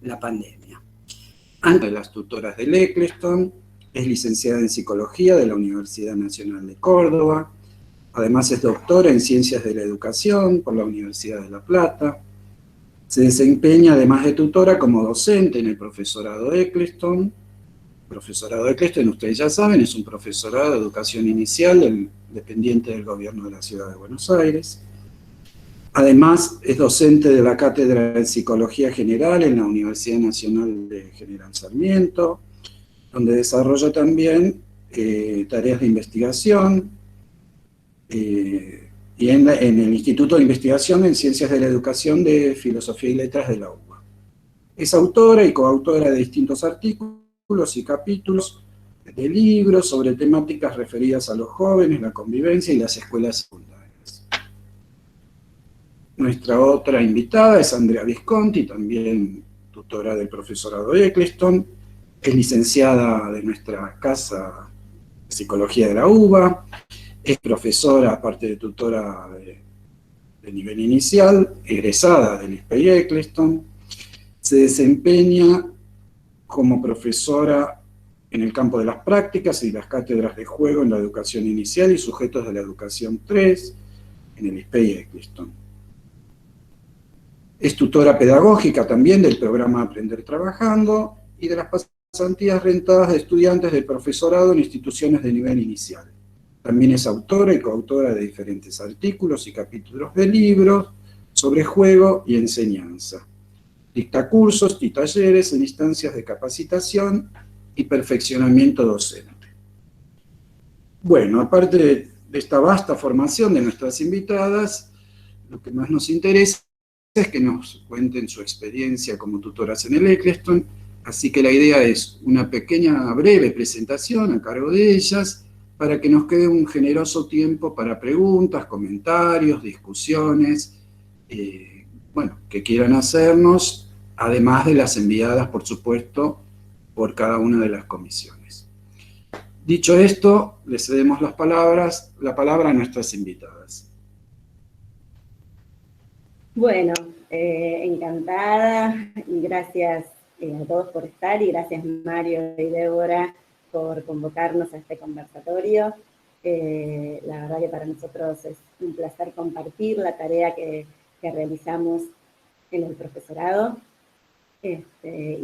la pandemia. Una de las tutoras del Eccleston, es licenciada en Psicología de la Universidad Nacional de Córdoba, además es doctora en Ciencias de la Educación por la Universidad de La Plata, se desempeña además de tutora como docente en el profesorado Eccleston. Profesorado Eccleston, ustedes ya saben, es un profesorado de educación inicial dependiente del gobierno de la Ciudad de Buenos Aires. Además, es docente de la Cátedra de Psicología General en la Universidad Nacional de General Sarmiento, donde desarrolla también tareas de investigación, y en el Instituto de Investigación en Ciencias de la Educación de Filosofía y Letras de la UBA. Es autora y coautora de distintos artículos y capítulos de libros sobre temáticas referidas a los jóvenes, la convivencia y las escuelas secundarias. Nuestra otra invitada es Andrea Visconti, también tutora del profesorado Eccleston, es licenciada de nuestra casa de Psicología de la UBA, es profesora, aparte de tutora de nivel inicial, egresada del ISPEI Eccleston, se desempeña como profesora en el campo de las prácticas y las cátedras de juego en la educación inicial y sujetos de la educación 3 en el ISPEI Eccleston. Es tutora pedagógica también del programa Aprender Trabajando y de las pasantías rentadas de estudiantes del profesorado en instituciones de nivel inicial. También es autora y coautora de diferentes artículos y capítulos de libros sobre juego y enseñanza. Dicta cursos y talleres en instancias de capacitación y perfeccionamiento docente. Bueno, aparte de esta vasta formación de nuestras invitadas, lo que más nos interesa es que nos cuenten su experiencia como tutoras en el Eccleston, así que la idea es una pequeña, breve presentación a cargo de ellas, para que nos quede un generoso tiempo para preguntas, comentarios, discusiones, que quieran hacernos, además de las enviadas, por supuesto, por cada una de las comisiones. Dicho esto, le cedemos la palabra a nuestras invitadas. Bueno, encantada y gracias a todos por estar, y gracias Mario y Débora por convocarnos a este conversatorio. La verdad que para nosotros es un placer compartir la tarea que realizamos en el profesorado. Y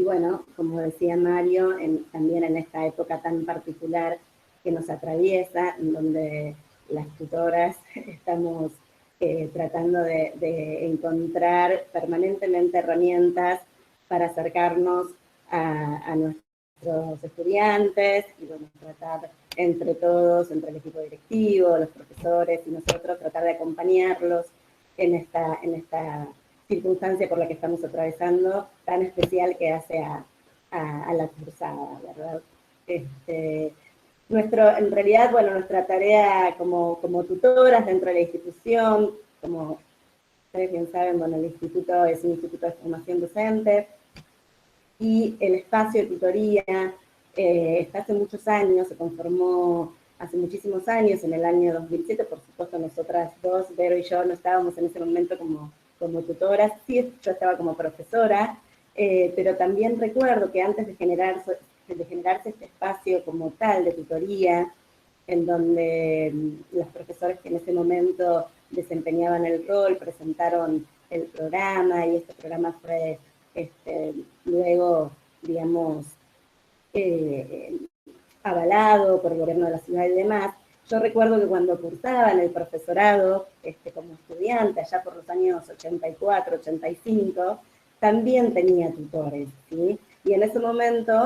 bueno, como decía Mario, también en esta época tan particular que nos atraviesa, en donde las tutoras estamos tratando de encontrar permanentemente herramientas para acercarnos a nuestros estudiantes, y bueno, tratar entre todos, entre el equipo directivo, los profesores y nosotros, tratar de acompañarlos en esta circunstancia por la que estamos atravesando, tan especial que hace a la cursada, ¿verdad? En realidad, bueno, nuestra tarea como tutoras dentro de la institución, como ustedes bien saben, bueno, el instituto es un instituto de formación docente, y el espacio de tutoría está hace muchos años, se conformó hace muchísimos años, en el año 2007, por supuesto nosotras dos, Vero y yo, no estábamos en ese momento como tutoras, sí, yo estaba como profesora, pero también recuerdo que antes de generarse este espacio como tal de tutoría, en donde los profesores que en ese momento desempeñaban el rol presentaron el programa, y este programa fue luego, digamos, avalado por el gobierno de la ciudad y demás. Yo recuerdo que cuando cursaba en el profesorado, como estudiante, allá por los años 84, 85, también tenía tutores, ¿sí? Y en ese momento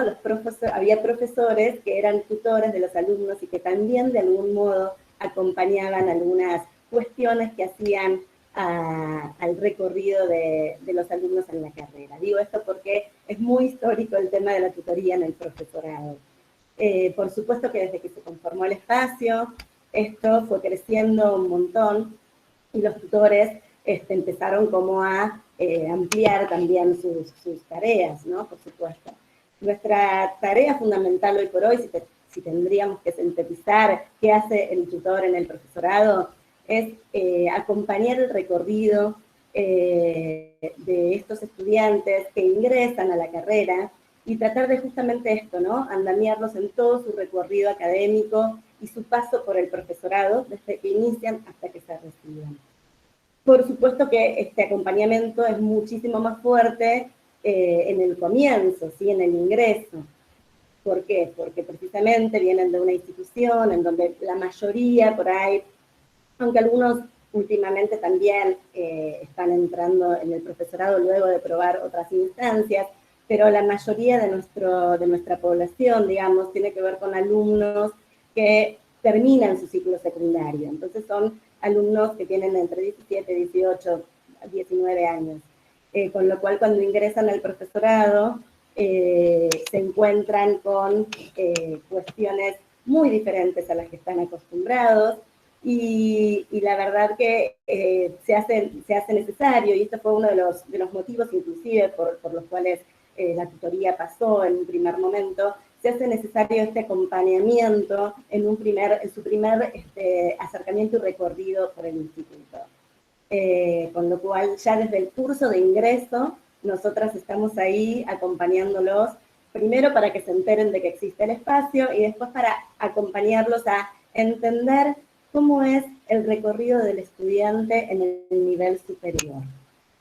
había profesores que eran tutores de los alumnos y que también de algún modo acompañaban algunas cuestiones que hacían al recorrido de los alumnos en la carrera. Digo esto porque es muy histórico el tema de la tutoría en el profesorado. Por supuesto que desde que se conformó el espacio, esto fue creciendo un montón, y los tutores empezaron como a ampliar también sus tareas, ¿no? Por supuesto. Nuestra tarea fundamental hoy por hoy, si tendríamos que sintetizar qué hace el tutor en el profesorado, es acompañar el recorrido de estos estudiantes que ingresan a la carrera y tratar de justamente esto, ¿no? Andamiarlos en todo su recorrido académico y su paso por el profesorado, desde que inician hasta que se reciben. Por supuesto que este acompañamiento es muchísimo más fuerte en el comienzo, ¿sí? En el ingreso. ¿Por qué? Porque precisamente vienen de una institución en donde la mayoría por ahí, aunque algunos últimamente también están entrando en el profesorado luego de probar otras instancias, pero la mayoría de nuestra población, digamos, tiene que ver con alumnos que terminan su ciclo secundario. Entonces son alumnos que tienen entre 17, 18, 19 años. Con lo cual cuando ingresan al profesorado se encuentran con cuestiones muy diferentes a las que están acostumbrados, y la verdad que se hace necesario, y esto fue uno de los motivos inclusive por los cuales la tutoría pasó en un primer momento, se hace necesario este acompañamiento en su primer acercamiento y recorrido por el instituto. Con lo cual ya desde el curso de ingreso nosotras estamos ahí acompañándolos, primero para que se enteren de que existe el espacio y después para acompañarlos a entender cómo es el recorrido del estudiante en el nivel superior,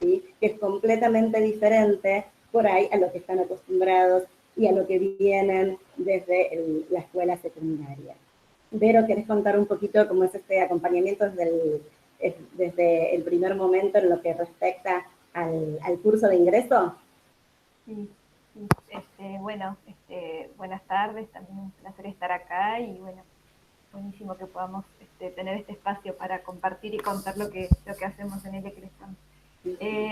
¿sí? Que es completamente diferente por ahí a lo que están acostumbrados y a lo que vienen desde la escuela secundaria. Vero, ¿querés contar un poquito cómo es este acompañamiento desde el primer momento en lo que respecta al curso de ingreso? Sí, sí. Bueno, buenas tardes, también un placer estar acá y bueno, buenísimo que podamos tener este espacio para compartir y contar lo que hacemos en el Ecreston.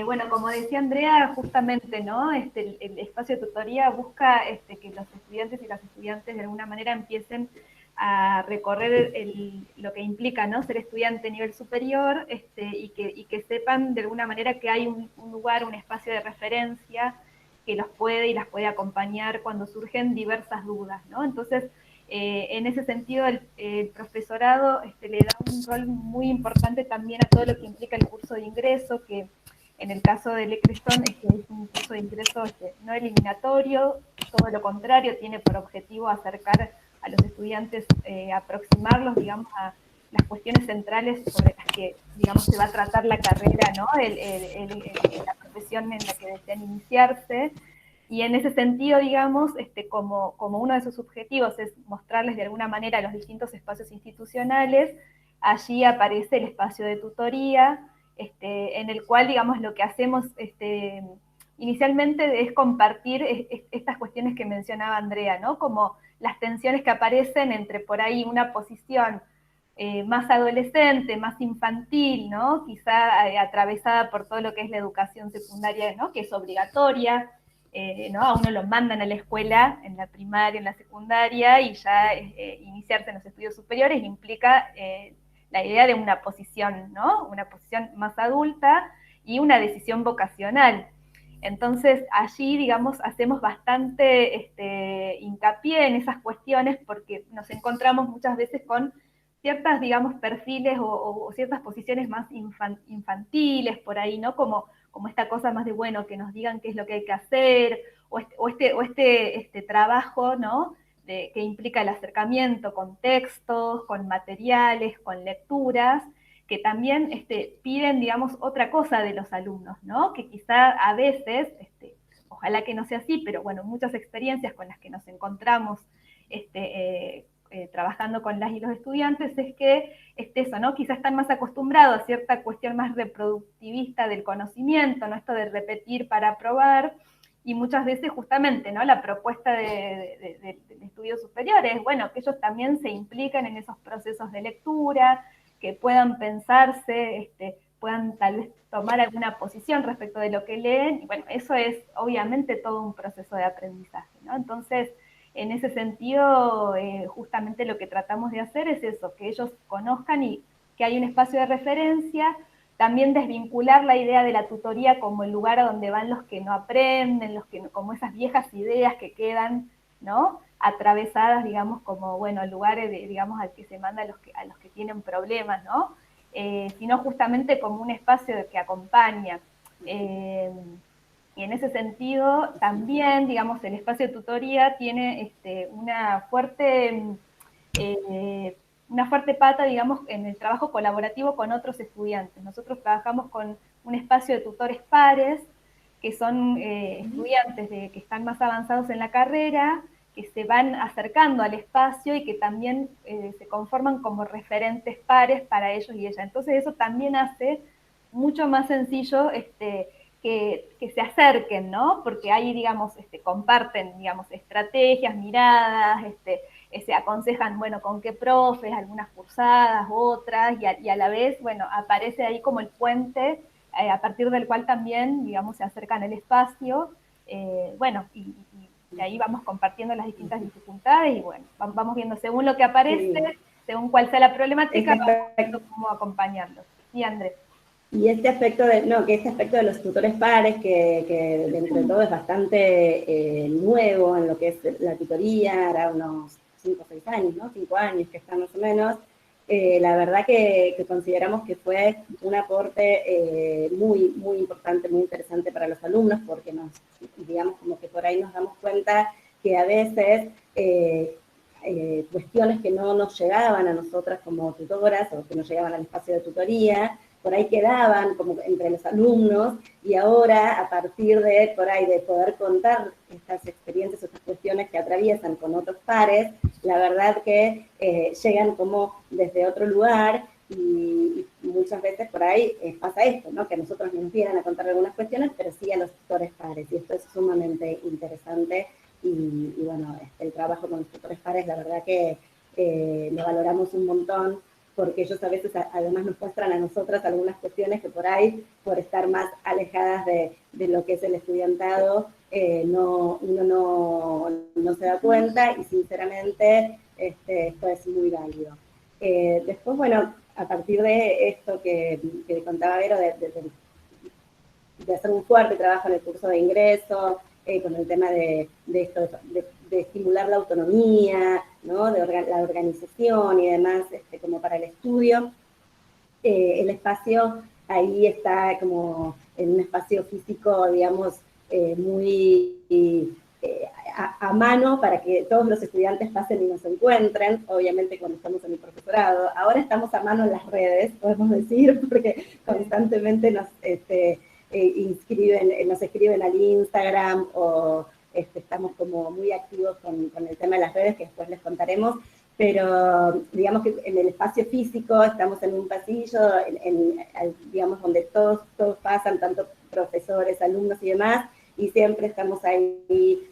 Bueno, como decía Andrea, justamente, ¿no? El espacio de tutoría busca que los estudiantes y las estudiantes de alguna manera empiecen a recorrer lo que implica, ¿no? Ser estudiante a nivel superior, y que sepan de alguna manera que hay un lugar, un espacio de referencia que los puede y las puede acompañar cuando surgen diversas dudas, ¿no? Entonces, en ese sentido, el profesorado le da un rol muy importante también a todo lo que implica el curso de ingreso, que en el caso del Ecreston es un curso de ingreso no eliminatorio, todo lo contrario, tiene por objetivo acercar a los estudiantes, aproximarlos, digamos, a las cuestiones centrales sobre las que, digamos, se va a tratar la carrera, ¿no? La profesión en la que desean iniciarse. Y en ese sentido, digamos, como uno de sus objetivos es mostrarles de alguna manera los distintos espacios institucionales, allí aparece el espacio de tutoría, en el cual, digamos, lo que hacemos inicialmente es compartir estas cuestiones que mencionaba Andrea, ¿no? Como las tensiones que aparecen entre por ahí una posición más adolescente, más infantil, ¿no? Quizá atravesada por todo lo que es la educación secundaria, ¿no? Que es obligatoria, ¿no? A uno lo mandan a la escuela, en la primaria, en la secundaria, y ya iniciarse en los estudios superiores implica la idea de una posición, ¿no? Una posición más adulta y una decisión vocacional. Entonces, allí, digamos, hacemos bastante hincapié en esas cuestiones porque nos encontramos muchas veces con ciertas, digamos, perfiles o ciertas posiciones más infantiles por ahí, ¿no? Como esta cosa más de, bueno, que nos digan qué es lo que hay que hacer, o este trabajo, ¿no? Que implica el acercamiento con textos, con materiales, con lecturas, que también piden, digamos, otra cosa de los alumnos, ¿no? Que quizá a veces, ojalá que no sea así, pero bueno, muchas experiencias con las que nos encontramos trabajando con las y los estudiantes es que eso, ¿no? Quizás están más acostumbrados a cierta cuestión más reproductivista del conocimiento, ¿no? Esto de repetir para probar, y muchas veces justamente, ¿no? La propuesta del estudio superior es, bueno, que ellos también se implican en esos procesos de lectura, que puedan pensarse, puedan tal vez tomar alguna posición respecto de lo que leen, y bueno, eso es obviamente todo un proceso de aprendizaje, ¿no? Entonces, en ese sentido, justamente lo que tratamos de hacer es eso, que ellos conozcan y que hay un espacio de referencia, también desvincular la idea de la tutoría como el lugar a donde van los que no aprenden, como esas viejas ideas que quedan, ¿no? Atravesadas, digamos, como, bueno, lugares, digamos, al que se manda a los que tienen problemas, ¿no? sino justamente como un espacio que acompaña. Y en ese sentido, también, digamos, el espacio de tutoría tiene una fuerte pata, digamos, en el trabajo colaborativo con otros estudiantes. Nosotros trabajamos con un espacio de tutores pares, que son estudiantes que están más avanzados en la carrera, que se van acercando al espacio y que también se conforman como referentes pares para ellos y ellas. Entonces eso también hace mucho más sencillo que se acerquen, ¿no? Porque ahí, digamos, comparten, digamos, estrategias, miradas, se aconsejan, bueno, con qué profes, algunas cursadas, otras, y a la vez, bueno, aparece ahí como el puente a partir del cual también, digamos, se acercan al espacio, bueno, y ahí vamos compartiendo las distintas dificultades y bueno, vamos viendo según lo que aparece, sí, según cuál sea la problemática, vamos viendo cómo acompañarlo. Sí, Andrés. Y este aspecto este aspecto de los tutores pares, que dentro de todo es bastante nuevo en lo que es la tutoría, hará unos 5 o 6 años, ¿no? 5 años que están más o menos. La verdad que consideramos que fue un aporte muy, muy importante, muy interesante para los alumnos, porque digamos, como que por ahí nos damos cuenta que a veces cuestiones que no nos llegaban a nosotras como tutoras, o que no llegaban al espacio de tutoría, por ahí quedaban como entre los alumnos, y ahora, a partir de, por ahí, de poder contar estas experiencias, estas cuestiones que atraviesan con otros pares, la verdad que llegan como desde otro lugar, y muchas veces por ahí pasa esto, ¿no? Que a nosotros nos vienen a contar algunas cuestiones, pero sí a los tutores pares, y esto es sumamente interesante, y bueno, el trabajo con los tutores pares, la verdad que lo valoramos un montón, porque ellos a veces además nos muestran a nosotras algunas cuestiones que por ahí, por estar más alejadas de lo que es el estudiantado, uno no se da cuenta, y sinceramente esto es muy válido. Después, bueno, a partir de esto que contaba Vero, de hacer un fuerte trabajo en el curso de ingreso, con el tema de estimular la autonomía, ¿no? De la organización y demás, como para el estudio. El espacio ahí está como en un espacio físico, digamos, muy a mano, para que todos los estudiantes pasen y nos encuentren, obviamente cuando estamos en el profesorado. Ahora estamos a mano en las redes, podemos decir, porque constantemente nos nos escriben al Instagram, o estamos como muy activos con el tema de las redes, que después les contaremos, pero digamos que en el espacio físico estamos en un pasillo, digamos, donde todos pasan, tanto profesores, alumnos y demás, y siempre estamos ahí,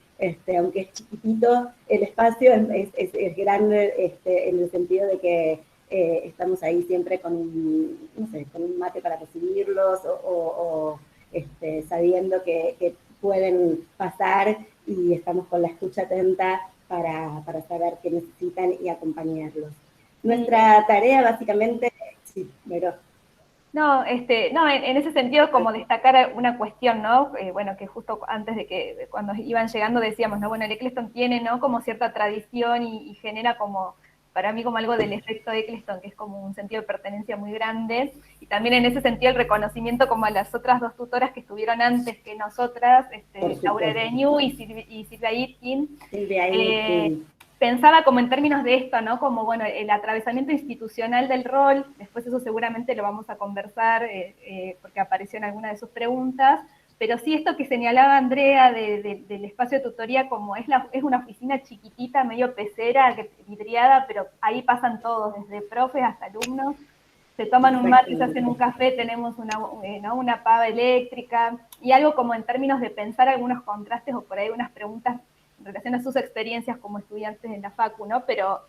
aunque es chiquitito el espacio, es grande en el sentido de que estamos ahí siempre con un mate para recibirlos, o sabiendo que pueden pasar, y estamos con la escucha atenta para saber qué necesitan y acompañarlos. Nuestra tarea básicamente, sí, pero... No, en ese sentido, como destacar una cuestión, ¿no? Bueno, que justo antes de que, cuando iban llegando decíamos, ¿no? Bueno, el Eccleston tiene, ¿no? Como cierta tradición y genera como, para mí, como algo del efecto Eccleston, que es como un sentido de pertenencia muy grande, y también en ese sentido el reconocimiento como a las otras dos tutoras que estuvieron antes que nosotras, Laura Ereñu y Silvia Itkin. Pensaba como en términos de esto, ¿no? Como, bueno, el atravesamiento institucional del rol, después eso seguramente lo vamos a conversar, porque apareció en alguna de sus preguntas, pero sí esto que señalaba Andrea del espacio de tutoría, como es una oficina chiquitita, medio pecera, vidriada, pero ahí pasan todos, desde profes hasta alumnos, se toman un mate, se hacen un café, tenemos una pava eléctrica, y algo como en términos de pensar algunos contrastes, o por ahí unas preguntas en relación a sus experiencias como estudiantes en la facu, ¿no? Pero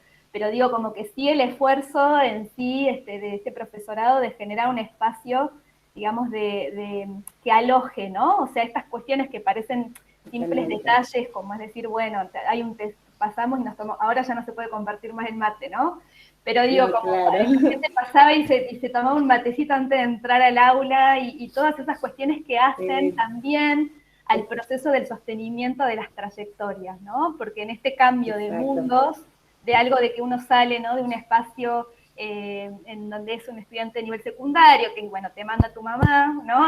digo, como que sí el esfuerzo en sí de este profesorado de generar un espacio, digamos, que aloje, ¿no? O sea, estas cuestiones que parecen simples detalles, como es decir, bueno, hay un test, pasamos y nos tomamos, ahora ya no se puede compartir más el mate, ¿no? Pero digo, como la gente pasaba y se tomaba un matecito antes de entrar al aula, y todas esas cuestiones que hacen también al proceso del sostenimiento de las trayectorias, ¿no? Porque en este cambio de mundos, de algo de que uno sale, ¿no? De un espacio en donde es un estudiante de nivel secundario, que bueno, te manda tu mamá, ¿no?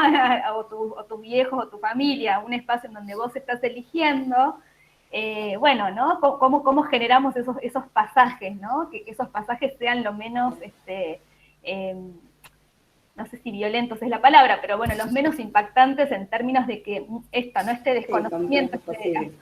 o tus viejos, o tu familia, un espacio en donde vos estás eligiendo, bueno, ¿no? ¿Cómo generamos esos pasajes, ¿no? Que esos pasajes sean lo menos, no sé si violentos es la palabra, pero bueno, los menos impactantes en términos de que esto, ¿no? Este desconocimiento, esto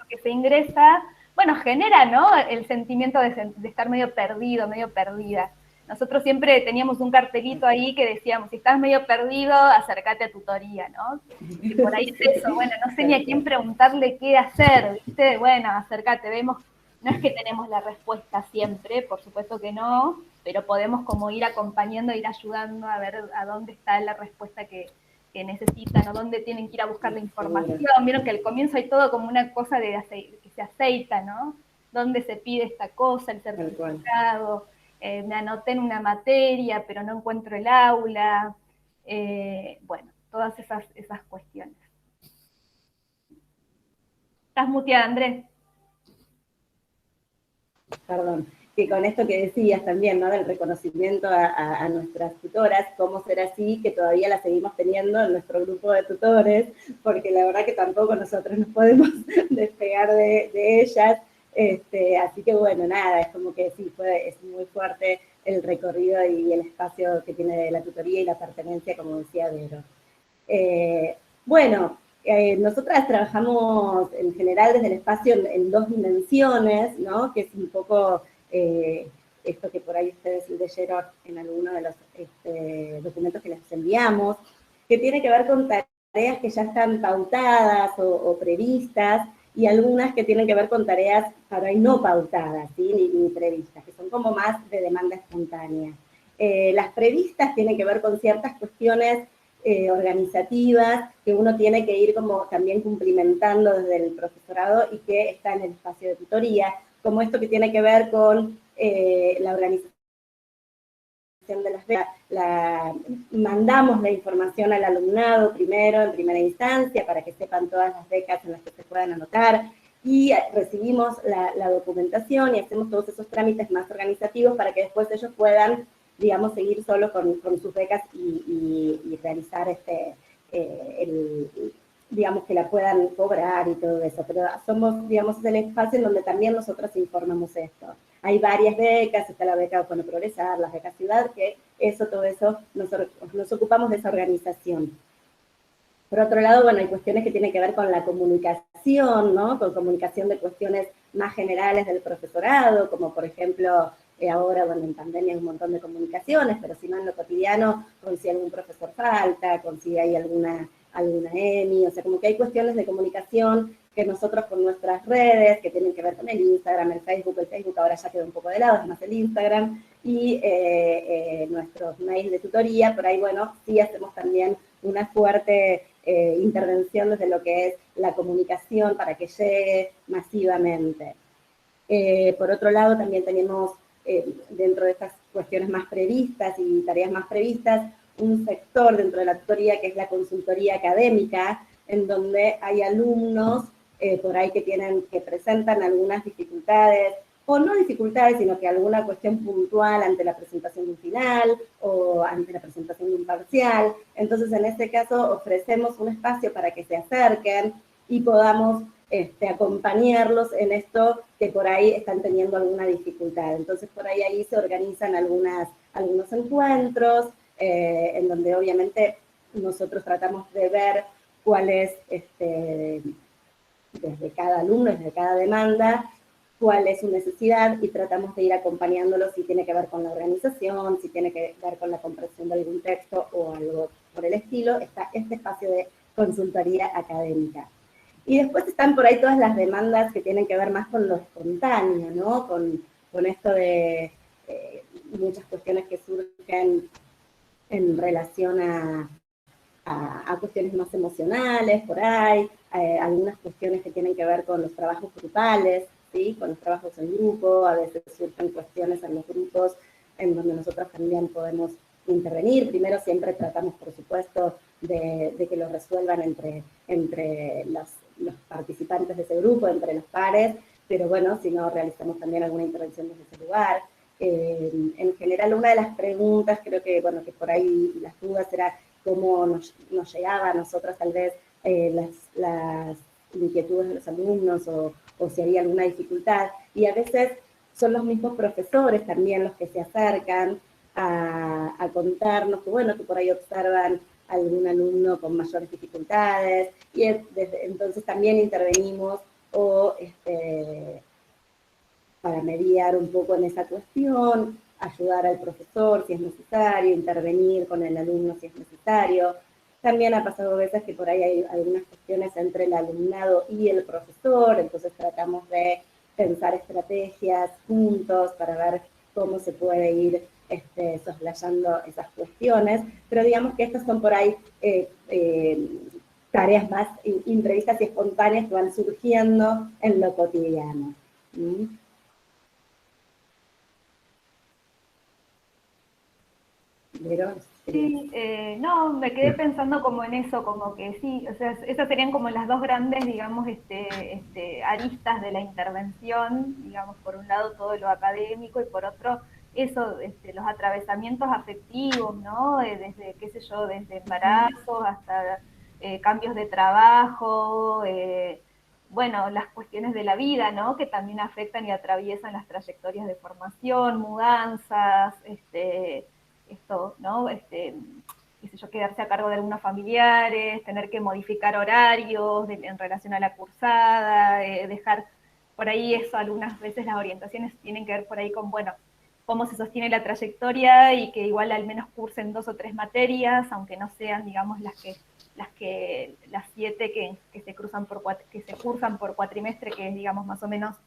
que se ingresa, bueno, genera, ¿no? El sentimiento de estar medio perdido, medio perdida. Nosotros siempre teníamos un cartelito ahí que decíamos, si estás medio perdido, acércate a tutoría, ¿no? Y por ahí es eso, bueno, no sé ni a quién preguntarle qué hacer, ¿viste? Bueno, acércate, vemos, no es que tenemos la respuesta siempre, por supuesto que no, pero podemos como ir acompañando, ir ayudando a ver a dónde está la respuesta que necesitan o dónde tienen que ir a buscar la información. Vieron que al comienzo hay todo como una cosa que se aceita, ¿no? ¿Dónde se pide esta cosa, el certificado? Me anoté en una materia, pero no encuentro el aula. Bueno, todas esas cuestiones. ¿Estás muteada, Andrés? Perdón, que con esto que decías también, ¿no? Del reconocimiento a nuestras tutoras, cómo será así, que todavía la seguimos teniendo en nuestro grupo de tutores, porque la verdad que tampoco nosotros nos podemos despegar de ellas, así que bueno, nada, es como que sí, es muy fuerte el recorrido y el espacio que tiene la tutoría y la pertenencia, como decía Vero. Bueno, nosotras trabajamos en general desde el espacio en dos dimensiones, ¿no? Que es un poco esto que por ahí ustedes leyeron en alguno de los documentos que les enviamos, que tiene que ver con tareas que ya están pautadas o previstas, y algunas que tienen que ver con tareas para ahí no pautadas, ¿sí? ni previstas, que son como más de demanda espontánea. Las previstas tienen que ver con ciertas cuestiones organizativas que uno tiene que ir como también cumplimentando desde el profesorado y que está en el espacio de tutoría, como esto que tiene que ver con la organización de las becas. Mandamos la información al alumnado primero, en primera instancia, para que sepan todas las becas en las que se puedan anotar, y recibimos la documentación y hacemos todos esos trámites más organizativos para que después ellos puedan, digamos, seguir solo con sus becas y realizar digamos, que la puedan cobrar y todo eso. Pero somos, digamos, el espacio en donde también nosotros informamos esto. Hay varias becas, está la beca Bueno Progresar, la beca Ciudad, que todo eso, nos ocupamos de esa organización. Por otro lado, bueno, hay cuestiones que tienen que ver con la comunicación, ¿no? Con comunicación de cuestiones más generales del profesorado, como por ejemplo, ahora, bueno, en pandemia hay un montón de comunicaciones, pero si no en lo cotidiano, con si algún profesor falta, con si hay alguna EMI, o sea, como que hay cuestiones de comunicación que nosotros con nuestras redes, que tienen que ver con el Instagram, el Facebook ahora ya quedó un poco de lado, es más el Instagram, y nuestros mails de tutoría, por ahí, bueno, sí hacemos también una fuerte intervención desde lo que es la comunicación para que llegue masivamente. Por otro lado, también tenemos dentro de estas cuestiones más previstas y tareas más previstas, un sector dentro de la tutoría que es la consultoría académica, en donde hay alumnos por ahí que presentan algunas dificultades, o no dificultades, sino que alguna cuestión puntual ante la presentación de un final o ante la presentación de un parcial. Entonces, en este caso, ofrecemos un espacio para que se acerquen y podamos acompañarlos en esto que por ahí están teniendo alguna dificultad. Entonces, por ahí se organizan algunos encuentros, en donde obviamente nosotros tratamos de ver cuál es, desde cada alumno, desde cada demanda, cuál es su necesidad, y tratamos de ir acompañándolo si tiene que ver con la organización, si tiene que ver con la comprensión de algún texto o algo por el estilo. Está este espacio de consultoría académica. Y después están por ahí todas las demandas que tienen que ver más con lo espontáneo, ¿no? Con esto de muchas cuestiones que surgen en relación a cuestiones más emocionales, por ahí, algunas cuestiones que tienen que ver con los trabajos grupales, ¿sí? Con los trabajos en grupo, a veces surgen cuestiones en los grupos en donde nosotros también podemos intervenir. Primero siempre tratamos, por supuesto, de que lo resuelvan entre los participantes de ese grupo, entre los pares, pero bueno, si no, realizamos también alguna intervención desde ese lugar. En general, una de las preguntas, creo que, bueno, que por ahí las dudas era cómo nos llegaba a nosotras tal vez las inquietudes de los alumnos o si había alguna dificultad, y a veces son los mismos profesores también los que se acercan a contarnos que, bueno, que por ahí observan algún alumno con mayores dificultades, y entonces también intervenimos para mediar un poco en esa cuestión, ayudar al profesor si es necesario, intervenir con el alumno si es necesario. También ha pasado veces que por ahí hay algunas cuestiones entre el alumnado y el profesor, entonces tratamos de pensar estrategias juntos para ver cómo se puede ir soslayando esas cuestiones, pero digamos que estas son por ahí tareas más imprevistas y espontáneas que van surgiendo en lo cotidiano. ¿Mm? Sí, no, me quedé pensando como en eso, como que sí, o sea, esas serían como las dos grandes, digamos, aristas de la intervención, digamos, por un lado todo lo académico y por otro eso, los atravesamientos afectivos, ¿no? Desde, qué sé yo, desde embarazos hasta cambios de trabajo, bueno, las cuestiones de la vida, ¿no? Que también afectan y atraviesan las trayectorias de formación, mudanzas, esto, ¿no? Qué sé yo, quedarse a cargo de algunos familiares, tener que modificar horarios en relación a la cursada, dejar por ahí eso, algunas veces las orientaciones tienen que ver por ahí con, bueno, cómo se sostiene la trayectoria y que igual al menos cursen 2 o 3 materias, aunque no sean, digamos, las 7 que se cursan por cuatrimestre, que es, digamos, más o menos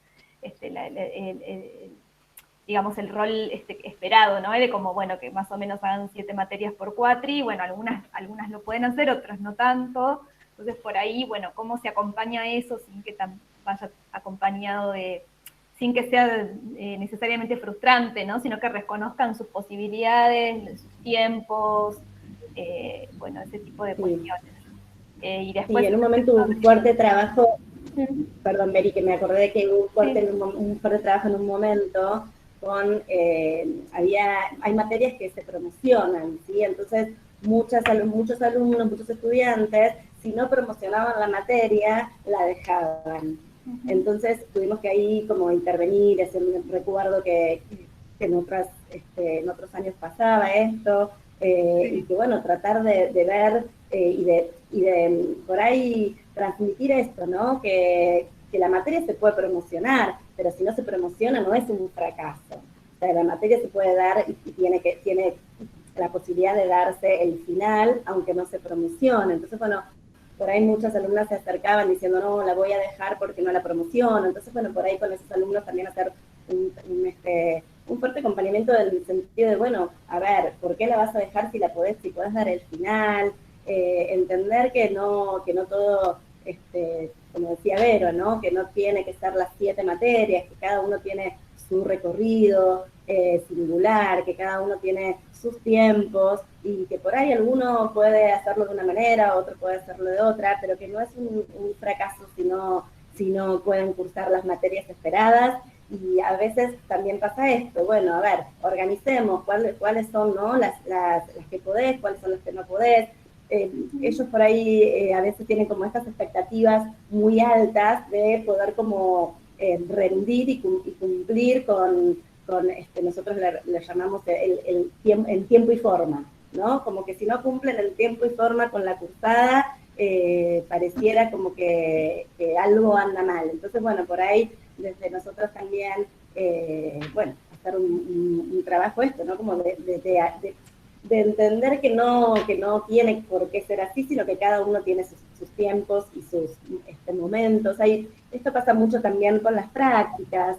digamos, el rol esperado, ¿no? De como, bueno, que más o menos hagan 7 materias por cuatri, bueno, algunas lo pueden hacer, otras no tanto, entonces por ahí, bueno, cómo se acompaña eso sin que vaya acompañado sin que sea necesariamente frustrante, ¿no? Sino que reconozcan sus posibilidades, sus tiempos, bueno, ese tipo de cuestiones. Y después... Sí, en un momento hubo un fuerte trabajo, perdón, Mary, que me acordé de que hubo un fuerte trabajo en un momento con, hay materias que se promocionan, ¿sí? Entonces, muchos alumnos, muchos estudiantes, si no promocionaban la materia, la dejaban. Entonces, tuvimos que ahí como intervenir, recuerdo que en otros años pasaba esto, y que bueno, tratar de ver y de por ahí transmitir esto, ¿no? Que la materia se puede promocionar, pero si no se promociona no es un fracaso. O sea, la materia se puede dar y tiene la posibilidad de darse el final, aunque no se promocione. Entonces, bueno, por ahí muchas alumnas se acercaban diciendo, no, la voy a dejar porque no la promociono. Entonces, bueno, por ahí con esos alumnos también hacer un fuerte acompañamiento del sentido de, bueno, a ver, ¿por qué la vas a dejar si podés dar el final? Entender que no todo, como decía Vero, ¿no? Que no tiene que ser las 7 materias, que cada uno tiene su recorrido singular, que cada uno tiene sus tiempos y que por ahí alguno puede hacerlo de una manera, otro puede hacerlo de otra, pero que no es un fracaso si no pueden cursar las materias esperadas. Y a veces también pasa esto, bueno, a ver, organicemos cuáles son, ¿no? las que podés, cuáles son las que no podés. Ellos por ahí a veces tienen como estas expectativas muy altas de poder como rendir y cumplir con nosotros le llamamos el tiempo y forma, ¿no? Como que si no cumplen el tiempo y forma con la cursada, pareciera como que algo anda mal. Entonces, bueno, por ahí desde nosotros también, bueno, hacer un trabajo ¿no? Como de entender que no tiene por qué ser así, sino que cada uno tiene sus tiempos y sus momentos. Esto pasa mucho también con las prácticas,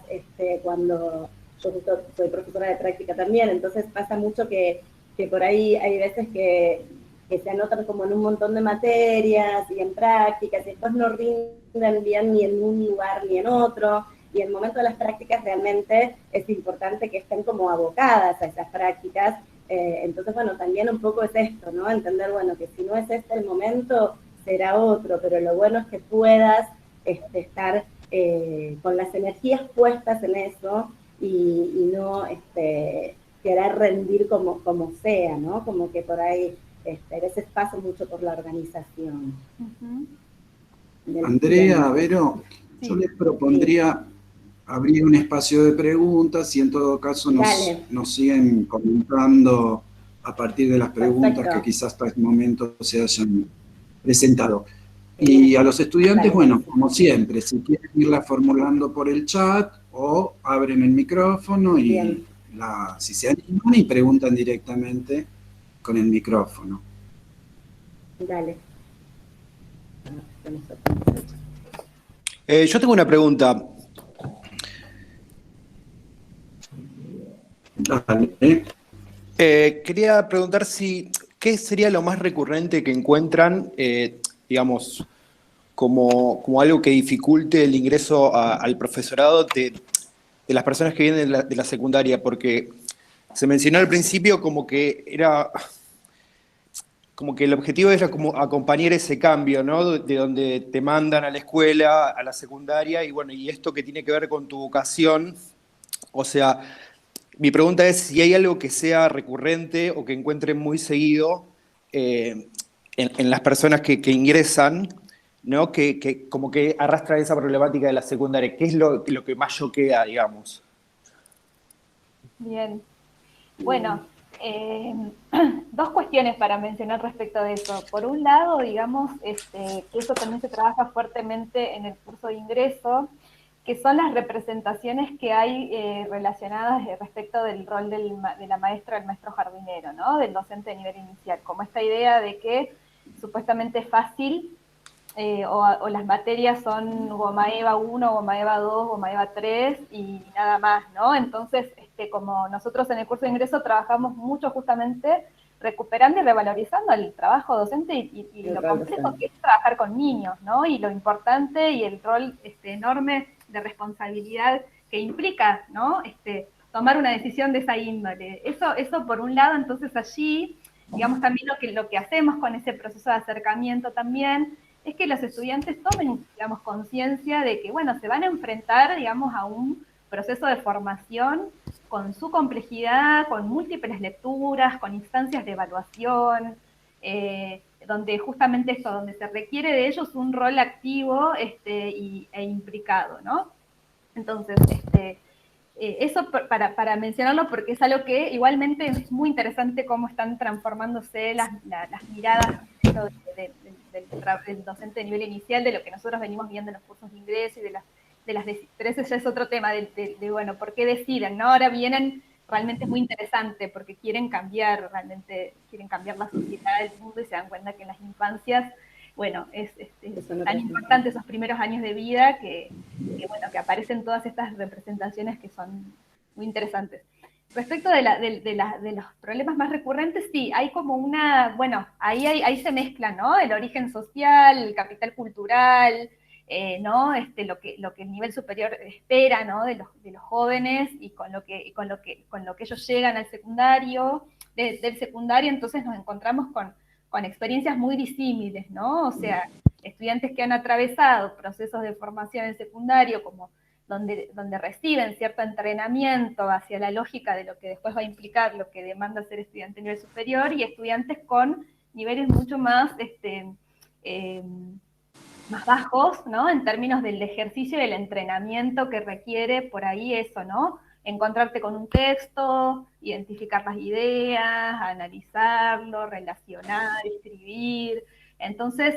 cuando yo soy profesora de práctica también, entonces pasa mucho que por ahí hay veces que se anotan como en un montón de materias y en prácticas, y después no rinden bien ni en un lugar ni en otro, y en el momento de las prácticas realmente es importante que estén como abocadas a esas prácticas. Entonces, bueno, también un poco es esto, ¿no? Entender, bueno, que si no es este el momento, será otro, pero lo bueno es que puedas estar con las energías puestas en eso y no querer rendir como sea, ¿no? Como que por ahí a veces pasa mucho por la organización. Andrea, Vero, sí. yo les propondría abrir un espacio de preguntas y en todo caso nos siguen comentando a partir de las preguntas que quizás hasta este momento se hayan presentado. Y a los estudiantes, bueno, como siempre, si quieren irla formulando por el chat o abren el micrófono y si se animan y preguntan directamente con el micrófono. Dale. Yo tengo una pregunta. Dale. Quería preguntar qué sería lo más recurrente que encuentran, digamos, como algo que dificulte el ingreso al profesorado de las personas que vienen de la secundaria, porque se mencionó al principio como que el objetivo era como acompañar ese cambio, ¿no? De donde te mandan a la escuela, a la secundaria, y bueno, y esto que tiene que ver con tu vocación. O sea, mi pregunta es si hay algo que sea recurrente o que encuentren muy seguido en las personas que ingresan, ¿no? Que como que arrastra esa problemática de la secundaria. ¿Qué es lo que más choquea, digamos? Bien. Bueno, dos cuestiones para mencionar respecto de eso. Por un lado, digamos, que eso también se trabaja fuertemente en el curso de ingreso, que son las representaciones que hay relacionadas respecto del rol de la maestra, del maestro jardinero, ¿no? Del docente de nivel inicial, como esta idea de que supuestamente es fácil o las materias son goma eva 1, goma eva 2, goma eva 3 y nada más, ¿no? Entonces, como nosotros en el curso de ingreso trabajamos mucho justamente recuperando y revalorizando el trabajo docente y lo complejo que es trabajar con niños, ¿no? Y lo importante y el rol enorme de responsabilidad que implica, ¿no? Tomar una decisión de esa índole. Eso por un lado, entonces allí, digamos también lo que hacemos con ese proceso de acercamiento también, es que los estudiantes tomen, digamos, conciencia de que, bueno, se van a enfrentar, digamos, a un proceso de formación con su complejidad, con múltiples lecturas, con instancias de evaluación, donde justamente esto, donde se requiere de ellos un rol activo e implicado, ¿no? Entonces, eso para mencionarlo porque es algo que igualmente es muy interesante cómo están transformándose las miradas del docente de nivel inicial, de lo que nosotros venimos viendo en los cursos de ingreso y de las pero ese ya es otro tema bueno, ¿por qué deciden? ¿No? Ahora vienen, realmente es muy interesante porque quieren cambiar la sociedad, el mundo y se dan cuenta que en las infancias, bueno, es tan importante esos primeros años de vida que aparecen todas estas representaciones que son muy interesantes. Respecto de los problemas más recurrentes, sí, hay como bueno, ahí se mezclan, ¿no? El origen social, el capital cultural, ¿no? Lo que el nivel superior espera, ¿no? De los jóvenes y con lo que ellos llegan al secundario, del secundario, entonces nos encontramos con experiencias muy disímiles, ¿no? O sea, estudiantes que han atravesado procesos de formación en secundario como donde reciben cierto entrenamiento hacia la lógica de lo que después va a implicar lo que demanda ser estudiante a nivel superior, y estudiantes con niveles mucho más, más bajos, ¿no? En términos del ejercicio y del entrenamiento que requiere por ahí eso, ¿no? Encontrarte con un texto, identificar las ideas, analizarlo, relacionar, escribir. Entonces,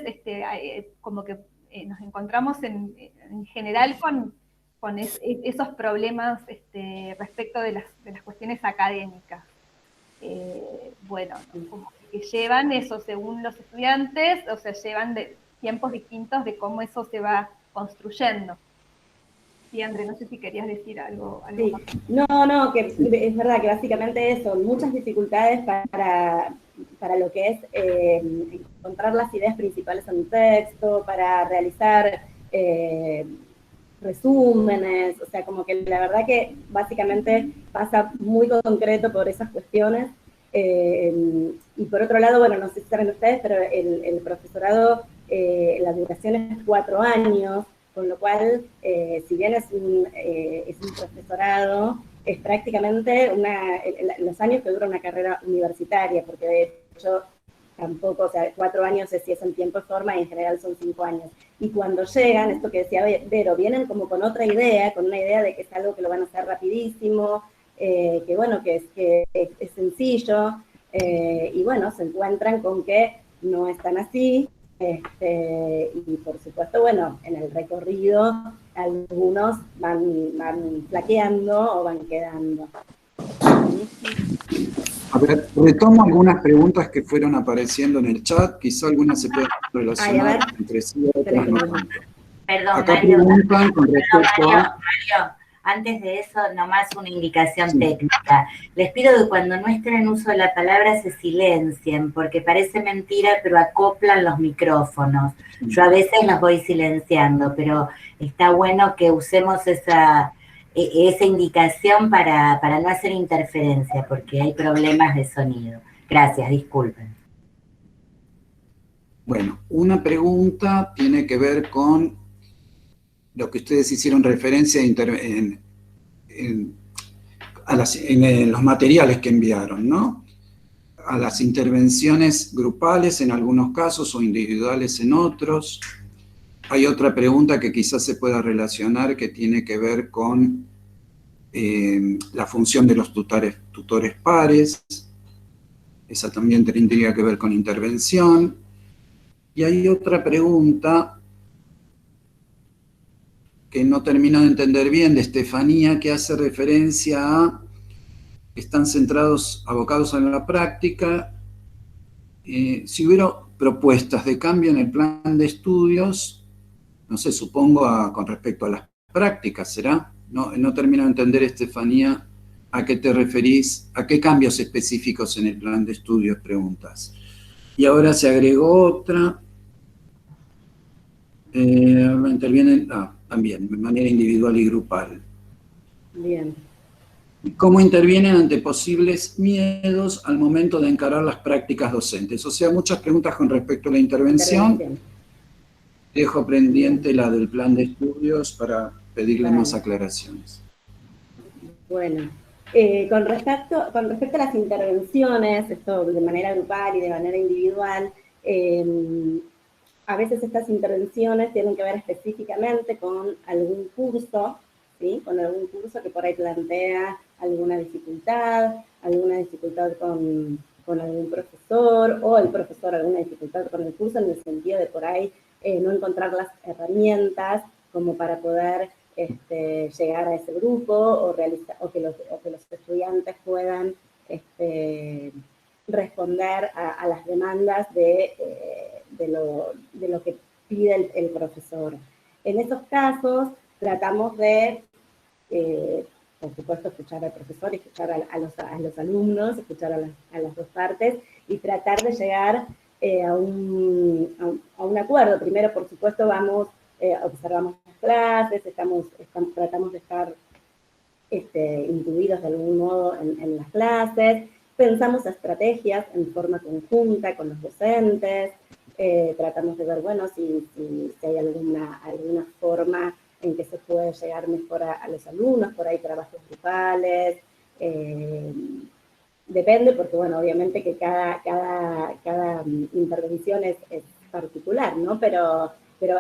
como que nos encontramos en general con esos problemas respecto de las cuestiones académicas. Bueno, como que llevan eso según los estudiantes, o sea, llevan de tiempos distintos de cómo eso se va construyendo. Sí, André, no sé si querías decir algo sí. más. No, que es verdad que básicamente eso, muchas dificultades para lo que es encontrar las ideas principales en un texto, para realizar resúmenes, o sea, como que la verdad que básicamente pasa muy concreto por esas cuestiones. Y por otro lado, bueno, no sé si saben ustedes, pero el profesorado, la duración es 4 años, con lo cual, si bien es un profesorado es prácticamente los años que dura una carrera universitaria, porque de hecho tampoco, o sea, 4 años si es en tiempo y forma, y en general son 5 años. Y cuando llegan, esto que decía Vero, vienen como con otra idea, con una idea de que es algo que lo van a hacer rapidísimo, que bueno, que es sencillo, y bueno, se encuentran con que no es tan así, y por supuesto, bueno, en el recorrido algunos van flaqueando o van quedando. A ver, retomo algunas preguntas que fueron apareciendo en el chat, quizá algunas se puedan relacionar entre sí, otras no tanto. Perdón, Acá Mario, preguntan con respecto a... Mario, antes de eso, nomás una indicación técnica. Les pido que cuando no estén en uso de la palabra se silencien, porque parece mentira, pero acoplan los micrófonos. Yo a veces los voy silenciando, pero está bueno que usemos esa indicación para no hacer interferencia, porque hay problemas de sonido. Gracias, disculpen. Bueno, una pregunta tiene que ver con lo que ustedes hicieron referencia en los materiales que enviaron, ¿no? A las intervenciones grupales en algunos casos o individuales en otros. Hay otra pregunta que quizás se pueda relacionar que tiene que ver con la función de los tutores pares. Esa también tendría que ver con intervención. Y hay otra pregunta que no termino de entender bien, de Estefanía, que hace referencia a que están centrados, abocados en la práctica. Si hubiera propuestas de cambio en el plan de estudios, no sé, supongo con respecto a las prácticas, ¿será? No termino de entender, Estefanía, a qué te referís, a qué cambios específicos en el plan de estudios preguntas. Y ahora se agregó otra, intervienen también de manera individual y grupal. Bien. ¿Cómo intervienen ante posibles miedos al momento de encarar las prácticas docentes? O sea, muchas preguntas con respecto a la intervención. Dejo pendiente la del plan de estudios para pedirle más aclaraciones. Bueno, con respecto a las intervenciones, esto de manera grupal y de manera individual, a veces estas intervenciones tienen que ver específicamente con algún curso, ¿sí? Con algún curso que por ahí plantea alguna dificultad con algún profesor, o el profesor alguna dificultad con el curso, en el sentido de por ahí no encontrar las herramientas como para poder llegar a ese grupo o que los estudiantes puedan responder a las demandas de lo que pide el profesor. En esos casos tratamos de, por supuesto, escuchar al profesor, escuchar a los alumnos, escuchar a las dos partes y tratar de llegar a un acuerdo. Primero, por supuesto, observamos las clases, tratamos de estar incluidos de algún modo en las clases, pensamos estrategias en forma conjunta con los docentes, tratamos de ver, bueno, si hay alguna forma en que se puede llegar mejor a los alumnos, por ahí trabajos grupales, depende porque, bueno, obviamente que cada intervención es particular, ¿no? Pero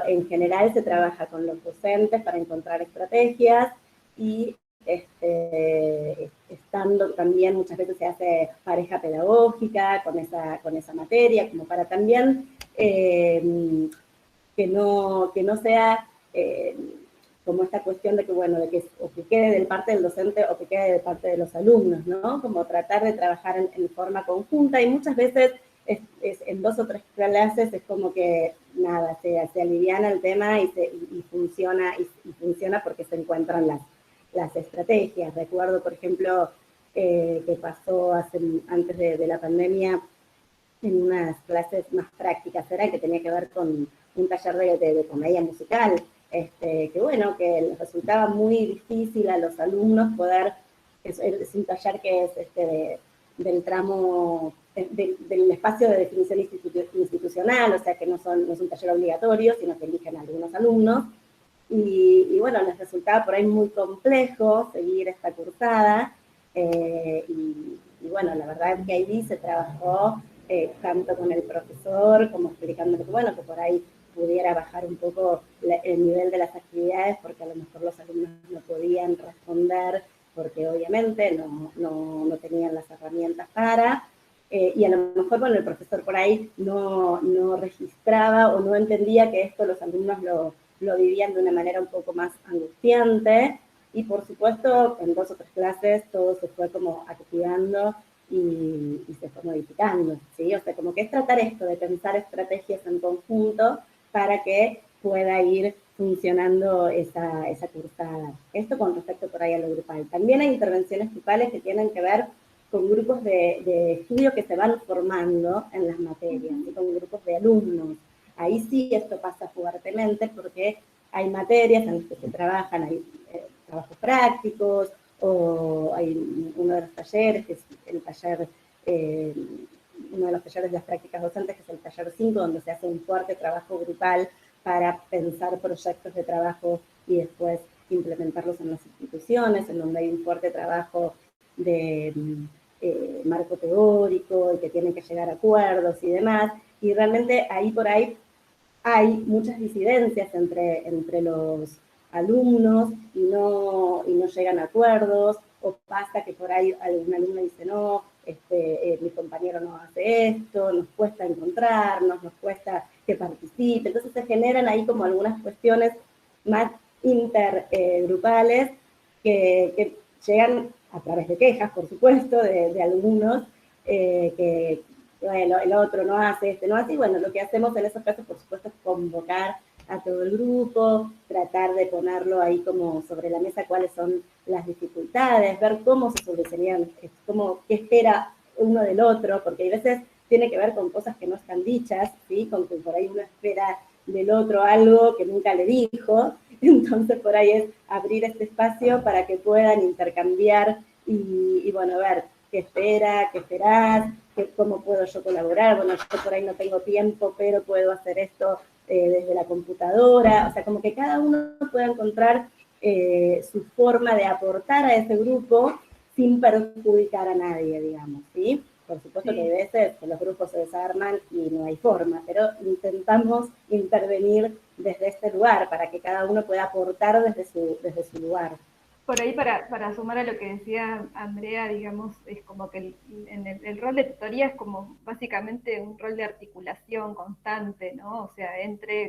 en general se trabaja con los docentes para encontrar estrategias y estando también muchas veces se hace pareja pedagógica con esa materia, como para también que no sea como esta cuestión de que, bueno, o que quede de parte del docente o que quede de parte de los alumnos, ¿no? Como tratar de trabajar en forma conjunta, y muchas veces en 2 o 3 clases es como que, nada, se aliviana el tema y funciona porque se encuentran las estrategias. Recuerdo, por ejemplo, que pasó antes de la pandemia en unas clases más prácticas, era que tenía que ver con un taller de comedia musical, que bueno, que les resultaba muy difícil a los alumnos poder, es un taller que es del tramo, del espacio de definición institucional, o sea que no es un taller obligatorio, sino que eligen algunos alumnos, y bueno, les resultaba por ahí muy complejo seguir esta cursada, y bueno, la verdad es que ahí se trabajó tanto con el profesor como explicándole que bueno, que por ahí pudiera bajar un poco el nivel de las actividades, porque a lo mejor los alumnos no podían responder, porque obviamente no tenían las herramientas para, y a lo mejor, bueno, el profesor por ahí no registraba o no entendía que esto los alumnos lo vivían de una manera un poco más angustiante, y por supuesto, en 2 o 3 clases todo se fue como activando y se fue modificando, ¿sí? O sea, como que es tratar esto de pensar estrategias en conjunto para que pueda ir funcionando esa cursada. Esto con respecto por ahí a lo grupal. También hay intervenciones grupales que tienen que ver con grupos de estudio que se van formando en las materias, ¿sí? Con grupos de alumnos. Ahí sí esto pasa fuertemente porque hay materias en las que se trabajan, hay trabajos prácticos, o hay uno de los talleres, que es el taller, uno de los talleres de las prácticas docentes, que es el taller 5, donde se hace un fuerte trabajo grupal para pensar proyectos de trabajo y después implementarlos en las instituciones, en donde hay un fuerte trabajo de marco teórico y que tienen que llegar a acuerdos y demás, y realmente ahí por ahí hay muchas disidencias entre los alumnos y no llegan a acuerdos, o pasa que por ahí algún alumno dice, no, mi compañero no hace esto, nos cuesta encontrarnos, nos cuesta que participe, entonces se generan ahí como algunas cuestiones más intergrupales que llegan a través de quejas, por supuesto, de alumnos, que bueno, el otro no hace, no hace, y bueno, lo que hacemos en esos casos, por supuesto, es convocar a todo el grupo, tratar de ponerlo ahí como sobre la mesa cuáles son las dificultades, ver cómo se solucionan, qué espera uno del otro, porque hay veces tiene que ver con cosas que no están dichas, ¿sí? Con que por ahí uno espera del otro algo que nunca le dijo, entonces por ahí es abrir este espacio para que puedan intercambiar y bueno, ver qué espera, qué esperás, cómo puedo yo colaborar, bueno, yo por ahí no tengo tiempo, pero puedo hacer esto desde la computadora, o sea, como que cada uno pueda encontrar su forma de aportar a ese grupo sin perjudicar a nadie, digamos, ¿sí? Por supuesto que hay veces que los grupos se desarman y no hay forma, pero intentamos intervenir desde este lugar para que cada uno pueda aportar desde su lugar. Por ahí, para sumar a lo que decía Andrea, digamos, es como que el rol de tutoría es como básicamente un rol de articulación constante, ¿no? O sea,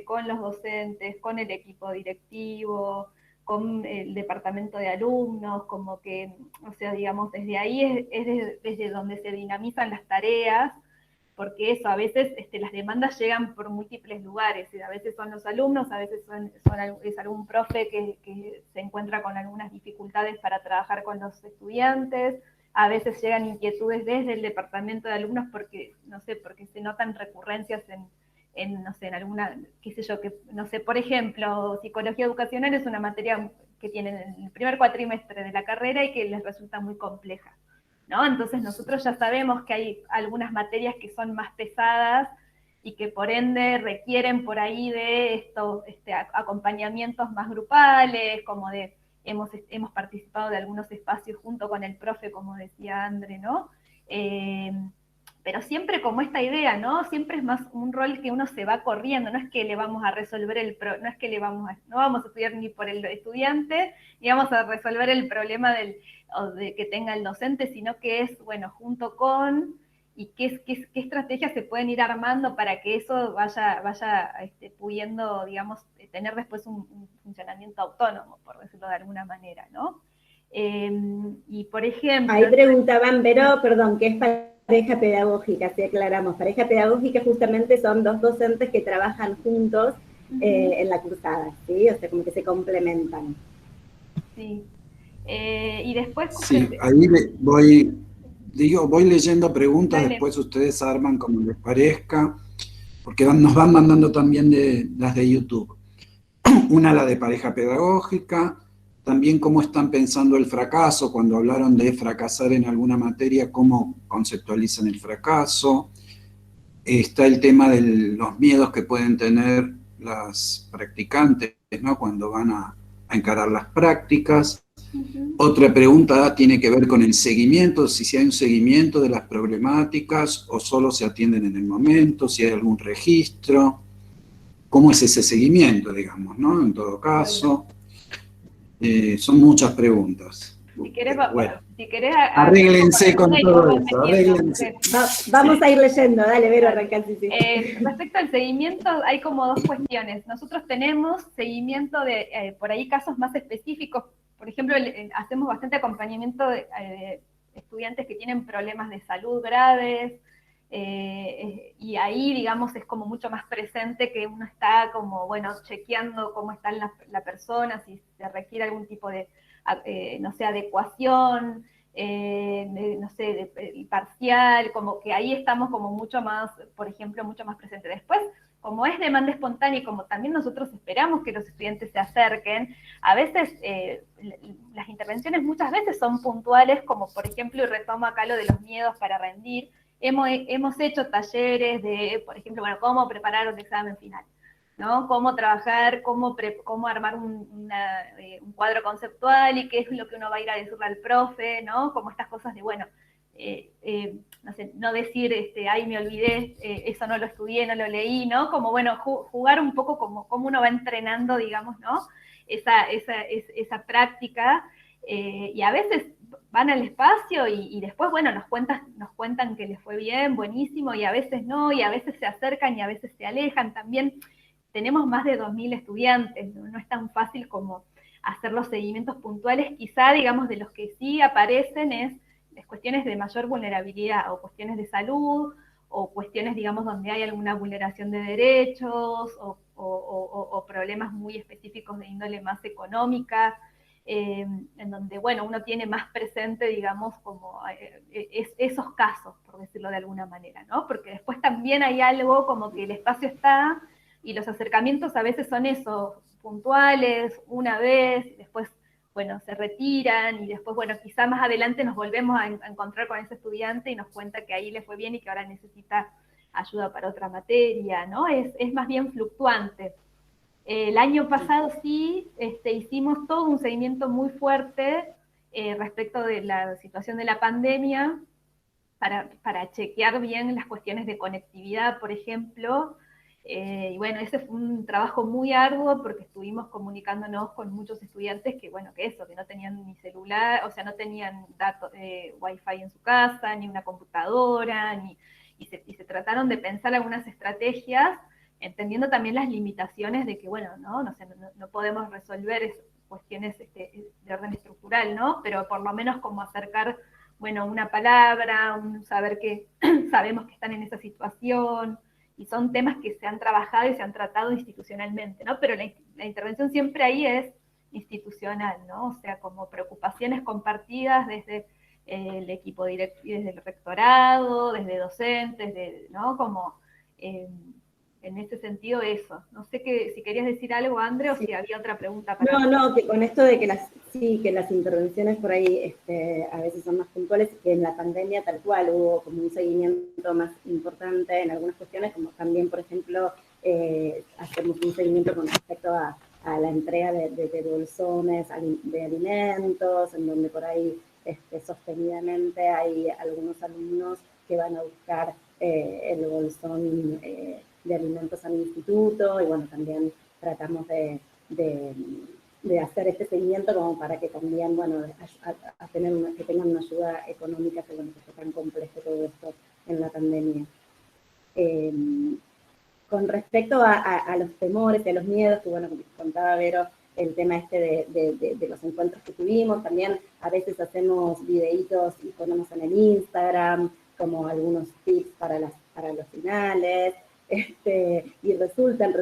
con los docentes, con el equipo directivo, con el departamento de alumnos, como que, o sea, digamos, desde ahí es desde donde se dinamizan las tareas, porque eso, a veces las demandas llegan por múltiples lugares, a veces son los alumnos, a veces es algún profe que se encuentra con algunas dificultades para trabajar con los estudiantes, a veces llegan inquietudes desde el departamento de alumnos porque, no sé, porque se notan recurrencias no sé, en alguna, qué sé yo, que, no sé, por ejemplo, psicología educacional es una materia que tienen en el primer cuatrimestre de la carrera y que les resulta muy compleja, ¿no? Entonces nosotros ya sabemos que hay algunas materias que son más pesadas y que por ende requieren por ahí de estos acompañamientos más grupales, como de hemos participado de algunos espacios junto con el profe, como decía Andre, ¿no? Pero siempre como esta idea, ¿no? Siempre es más un rol que uno se va corriendo, no es que le vamos a resolver no es que no vamos a estudiar ni por el estudiante, ni vamos a resolver el problema de que tenga el docente, sino que es, bueno, junto con, y qué estrategias se pueden ir armando para que eso vaya pudiendo, digamos, tener después un funcionamiento autónomo, por decirlo de alguna manera, ¿no? Y por ejemplo... Ahí preguntaban, pero, perdón, ¿qué es pareja pedagógica? Si aclaramos, pareja pedagógica justamente son dos docentes que trabajan juntos en la cursada, ¿sí? O sea, como que se complementan. Sí. Y después... Sí, ahí voy leyendo preguntas, dale. Después ustedes arman como les parezca, porque nos van mandando también las de YouTube. Una, la de pareja pedagógica, también cómo están pensando el fracaso, cuando hablaron de fracasar en alguna materia, cómo conceptualizan el fracaso. Está el tema de los miedos que pueden tener las practicantes, ¿no? Cuando van a encarar las prácticas. Otra pregunta tiene que ver con el seguimiento, si hay un seguimiento de las problemáticas o solo se atienden en el momento, si hay algún registro, cómo es ese seguimiento, digamos, ¿no? En todo caso, son muchas preguntas. Si querés, Bueno, si querés arréglense con todo eso, arréglense. Vamos a ir leyendo, dale, Vero, arranca. Sí. Respecto al seguimiento, hay como dos cuestiones. Nosotros tenemos seguimiento de, por ahí, casos más específicos. Por ejemplo, hacemos bastante acompañamiento de estudiantes que tienen problemas de salud graves, y ahí, digamos, es como mucho más presente que uno está como, bueno, chequeando cómo está la persona, si se requiere algún tipo de, no sé, adecuación, no sé, parcial, como que ahí estamos como mucho más, por ejemplo, mucho más presente. Después, como es demanda espontánea y como también nosotros esperamos que los estudiantes se acerquen, a veces las intervenciones muchas veces son puntuales, como por ejemplo, y retomo acá lo de los miedos para rendir, hemos hecho talleres de, por ejemplo, bueno, cómo preparar un examen final, ¿no? Cómo trabajar, cómo armar un cuadro conceptual y qué es lo que uno va a ir a decirle al profe, ¿no? Como estas cosas de, bueno, no sé, no decir, ay, me olvidé, eso no lo estudié, no lo leí, ¿no? Como, bueno, jugar un poco como uno va entrenando, digamos, ¿no? Esa práctica, y a veces van al espacio y después, bueno, nos cuentan que les fue bien, buenísimo, y a veces no, y a veces se acercan y a veces se alejan. También tenemos más de 2.000 estudiantes, ¿no? No es tan fácil como hacer los seguimientos puntuales. Quizá, digamos, de los que sí aparecen es cuestiones de mayor vulnerabilidad, o cuestiones de salud, o cuestiones, digamos, donde hay alguna vulneración de derechos, o problemas muy específicos de índole más económica, en donde, bueno, uno tiene más presente, digamos, como esos casos, por decirlo de alguna manera, ¿no? Porque después también hay algo como que el espacio está, y los acercamientos a veces son eso, puntuales, una vez, y después, bueno, se retiran, y después, bueno, quizá más adelante nos volvemos a encontrar con ese estudiante y nos cuenta que ahí le fue bien y que ahora necesita ayuda para otra materia, ¿no? Es más bien fluctuante. El año pasado sí hicimos todo un seguimiento muy fuerte respecto de la situación de la pandemia, para chequear bien las cuestiones de conectividad, por ejemplo. Y bueno, ese fue un trabajo muy arduo porque estuvimos comunicándonos con muchos estudiantes que, bueno, que no tenían ni celular, o sea, no tenían wifi en su casa, ni una computadora, y se trataron de pensar algunas estrategias, entendiendo también las limitaciones de que, bueno, no podemos resolver cuestiones de orden estructural, ¿no? Pero por lo menos como acercar, bueno, una palabra, saber que sabemos que están en esa situación, y son temas que se han trabajado y se han tratado institucionalmente, ¿no? Pero la intervención siempre ahí es institucional, ¿no? O sea, como preocupaciones compartidas desde el equipo directivo, desde el rectorado, desde docentes, ¿no? Como en ese sentido eso. No sé si querías decir algo, André, o si había otra pregunta para... No, que con esto de que las intervenciones por ahí a veces son más puntuales, que en la pandemia tal cual hubo como un seguimiento más importante en algunas cuestiones, como también, por ejemplo, hacemos un seguimiento con respecto a la entrega de bolsones de alimentos, en donde por ahí sostenidamente hay algunos alumnos que van a buscar el bolsón de alimentos al instituto, y bueno, también tratamos de hacer este seguimiento como para que también, bueno, que tengan una ayuda económica, que bueno, que fue tan complejo todo esto en la pandemia. Con respecto a los temores y a los miedos, que bueno, como contaba Vero, el tema de los encuentros que tuvimos, también a veces hacemos videitos y ponemos en el Instagram, como algunos tips para los finales, y resultan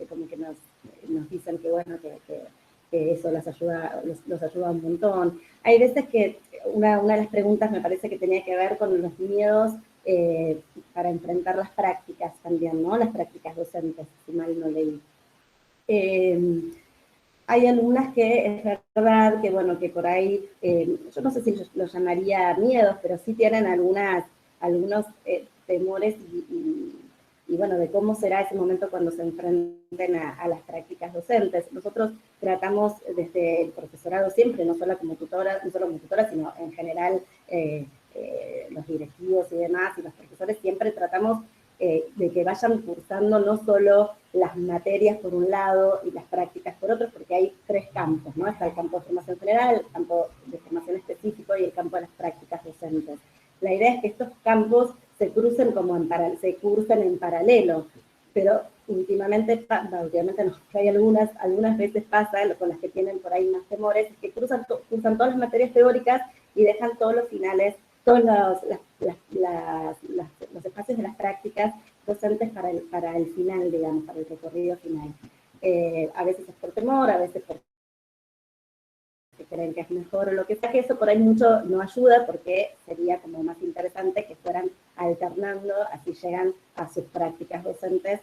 como que nos dicen que bueno, que eso los ayuda un montón. Hay veces que una de las preguntas me parece que tenía que ver con los miedos para enfrentar las prácticas también, ¿no? Las prácticas docentes, si mal no leí. Hay algunas que es verdad que, bueno, que por ahí, yo no sé si lo llamaría miedos, pero sí tienen algunos temores bueno, de cómo será ese momento cuando se enfrenten a las prácticas docentes. Nosotros tratamos desde el profesorado siempre, no solo como tutora, sino en general los directivos y demás, y los profesores siempre tratamos de que vayan cursando no solo las materias por un lado y las prácticas por otro, porque hay tres campos, ¿no? Está el campo de formación general, el campo de formación específico y el campo de las prácticas docentes. La idea es que estos campos se cursen en paralelo, pero últimamente, obviamente no, hay algunas veces pasa, con las que tienen por ahí más temores, es que cursan todas las materias teóricas y dejan todos los finales, todos los espacios de las prácticas docentes para el final, digamos, para el recorrido final. A veces es por temor, a veces porque creen que es mejor o lo que sea, que eso por ahí mucho no ayuda, porque sería como más interesante que fueran alternando, así llegan a sus prácticas docentes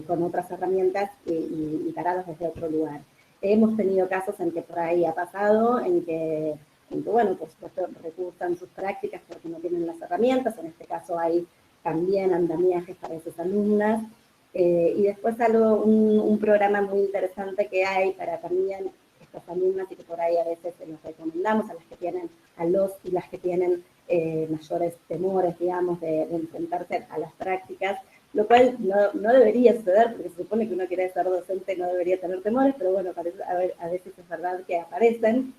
con otras herramientas y parados desde otro lugar. Hemos tenido casos en que por ahí ha pasado, en que bueno, por supuesto recursan sus prácticas porque no tienen las herramientas, en este caso hay también andamiajes para esas alumnas, y después un programa muy interesante que hay para también estas alumnas y que por ahí a veces se los recomendamos a los y las que tienen mayores temores, digamos, de enfrentarse a las prácticas, lo cual no debería suceder, porque se supone que uno quiere ser docente y no debería tener temores, pero bueno, a veces es verdad que aparecen.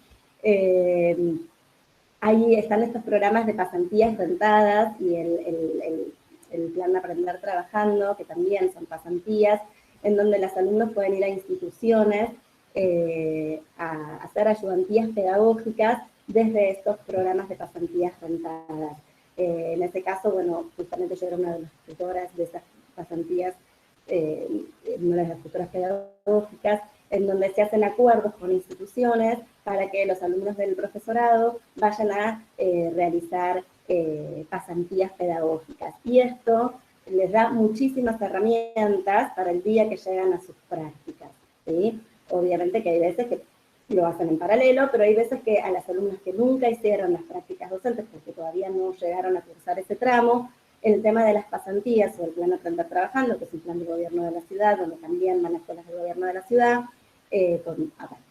Ahí están estos programas de pasantías rentadas y el plan de Aprender Trabajando, que también son pasantías, en donde las alumnos pueden ir a instituciones a hacer ayudantías pedagógicas desde estos programas de pasantías rentadas. En este caso, bueno, justamente yo era una de las tutoras de esas pasantías, una de las tutoras pedagógicas, en donde se hacen acuerdos con instituciones para que los alumnos del profesorado vayan a realizar pasantías pedagógicas. Y esto les da muchísimas herramientas para el día que llegan a sus prácticas, ¿sí? Obviamente que hay veces que lo hacen en paralelo, pero hay veces que a las alumnas que nunca hicieron las prácticas docentes porque todavía no llegaron a cursar ese tramo, el tema de las pasantías o el plan Aprender Trabajando, que es un plan del gobierno de la ciudad, donde también van a escuelas del gobierno de la ciudad,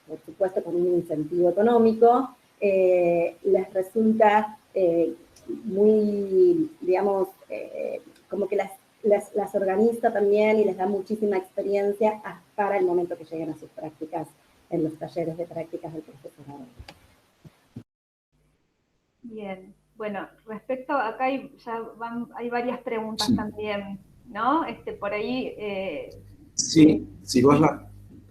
por supuesto con un incentivo económico, les resulta muy, digamos, como que las organiza también y les da muchísima experiencia para el momento que lleguen a sus prácticas en los talleres de prácticas del profesorado. Bien, bueno, respecto, acá hay varias preguntas también, ¿no? Por ahí... sí,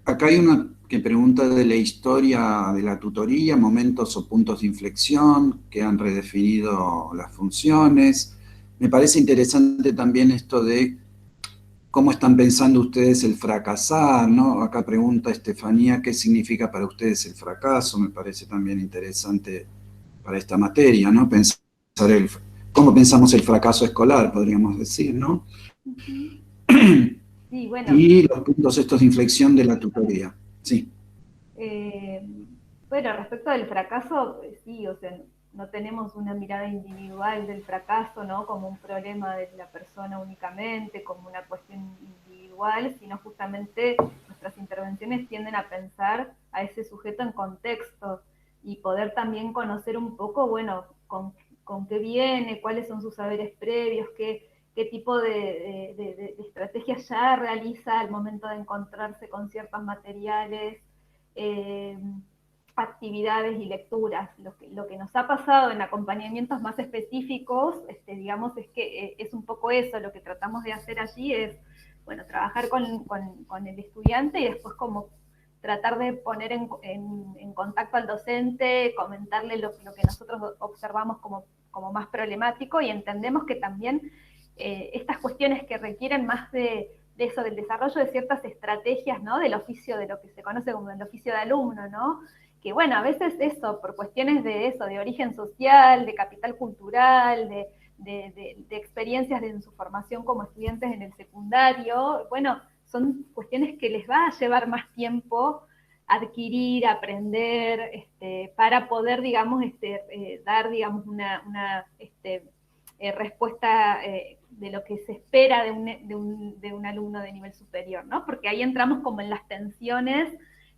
acá hay una que pregunta de la historia de la tutoría, momentos o puntos de inflexión que han redefinido las funciones. Me parece interesante también esto de cómo están pensando ustedes el fracasar, ¿no? Acá pregunta Estefanía, ¿qué significa para ustedes el fracaso? Me parece también interesante para esta materia, ¿no? Pensar cómo pensamos el fracaso escolar, podríamos decir, ¿no? Sí, bueno. Y los puntos estos de inflexión de la tutoría, sí. Bueno, respecto del fracaso, sí, o sea, no tenemos una mirada individual del fracaso, ¿no? Como un problema de la persona únicamente, como una cuestión individual, sino justamente nuestras intervenciones tienden a pensar a ese sujeto en contexto y poder también conocer un poco, bueno, con qué viene, cuáles son sus saberes previos, qué tipo de estrategias ya realiza al momento de encontrarse con ciertos materiales, actividades y lecturas. Lo que nos ha pasado en acompañamientos más específicos, digamos, es que es un poco eso, lo que tratamos de hacer allí es, bueno, trabajar con el estudiante y después como tratar de poner en contacto al docente, comentarle lo que nosotros observamos como más problemático y entendemos que también estas cuestiones que requieren más de eso, del desarrollo de ciertas estrategias, ¿no? Del oficio, de lo que se conoce como el oficio de alumno, ¿no? Que bueno, a veces eso, por cuestiones de eso, de origen social, de capital cultural, de experiencias en su formación como estudiantes en el secundario, bueno, son cuestiones que les va a llevar más tiempo adquirir, aprender, para poder, digamos, dar, digamos, respuesta de lo que se espera de un alumno de nivel superior, ¿no? Porque ahí entramos como en las tensiones,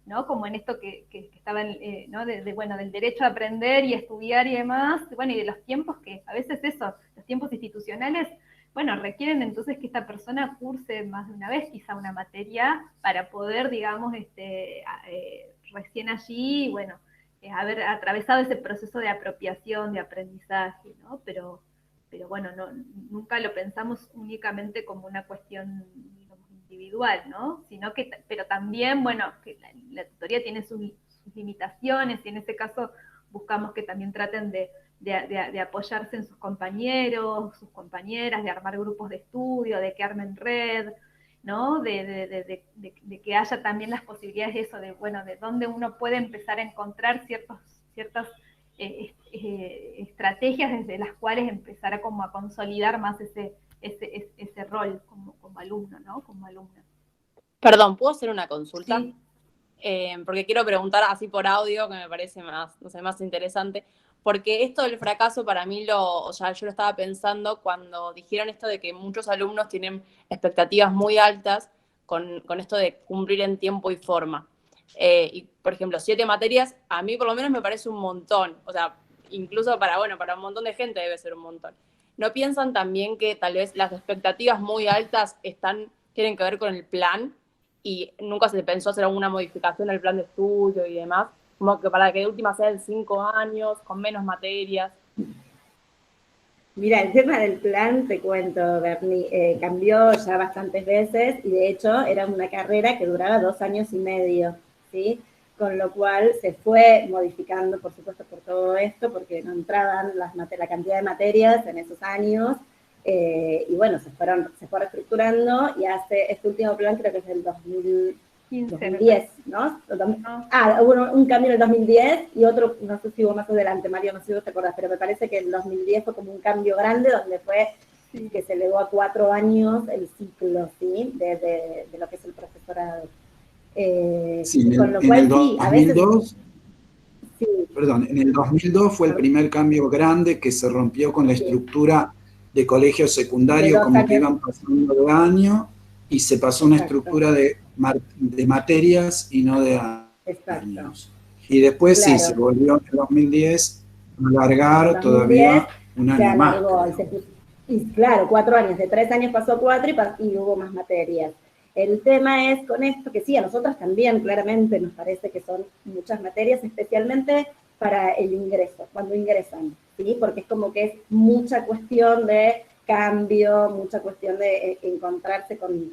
¿no? Como en esto que estaba, ¿no? Bueno, del derecho a aprender y estudiar y demás, bueno, y de los tiempos que, a veces eso, los tiempos institucionales, bueno, requieren entonces que esta persona curse más de una vez quizá una materia para poder, digamos, recién allí, bueno, haber atravesado ese proceso de apropiación, de aprendizaje, ¿no? Pero bueno, nunca lo pensamos únicamente como una cuestión, digamos, individual, ¿no? Sino que, pero también, bueno, que la tutoría tiene sus limitaciones, y en este caso buscamos que también traten de apoyarse en sus compañeros, sus compañeras, de armar grupos de estudio, de que armen red, ¿no? De que haya también las posibilidades de eso, bueno, de dónde uno puede empezar a encontrar ciertas estrategias desde las cuales empezar a como a consolidar más ese rol como alumno, ¿no? Como alumna. Perdón, ¿puedo hacer una consulta? Sí. Porque quiero preguntar así por audio, que me parece más, no sé, más interesante, porque esto del fracaso para mí yo lo estaba pensando cuando dijeron esto de que muchos alumnos tienen expectativas muy altas con esto de cumplir en tiempo y forma. Y, por ejemplo, 7 materias, a mí por lo menos me parece un montón, o sea, incluso para un montón de gente debe ser un montón. ¿No piensan también que tal vez las expectativas muy altas tienen que ver con el plan? Y nunca se pensó hacer alguna modificación al plan de estudio y demás, como que para que de última sea en 5 años, con menos materias. Mira, el tema del plan, te cuento, Bernie, cambió ya bastantes veces y de hecho era una carrera que duraba 2 años y medio, ¿sí? Con lo cual se fue modificando, por supuesto, por todo esto, porque no entraban la cantidad de materias en esos años, y bueno, se fue reestructurando, y hace este último plan, creo que es del 2010, ¿no? Hubo un cambio en el 2010 y otro, no sé si hubo más adelante, Mario, no sé si vos te acordás, pero me parece que el 2010 fue como un cambio grande, donde fue que se elevó a 4 años el ciclo, ¿sí? De lo que es el profesorado. Sí, con lo cual, sí, a veces... Sí. Perdón, en el 2002 fue el primer cambio grande que se rompió con la estructura de colegio secundario, como que iban pasando de año, y se pasó a una estructura de materias y no de años. Y después sí, se volvió en el 2010 a alargar todavía un año más. Y claro, 4 años, de 3 años pasó a 4 y hubo más materias. El tema es con esto que sí, a nosotros también claramente nos parece que son muchas materias, especialmente para el ingreso, cuando ingresan, ¿sí? Porque es como que es mucha cuestión de cambio, mucha cuestión de encontrarse con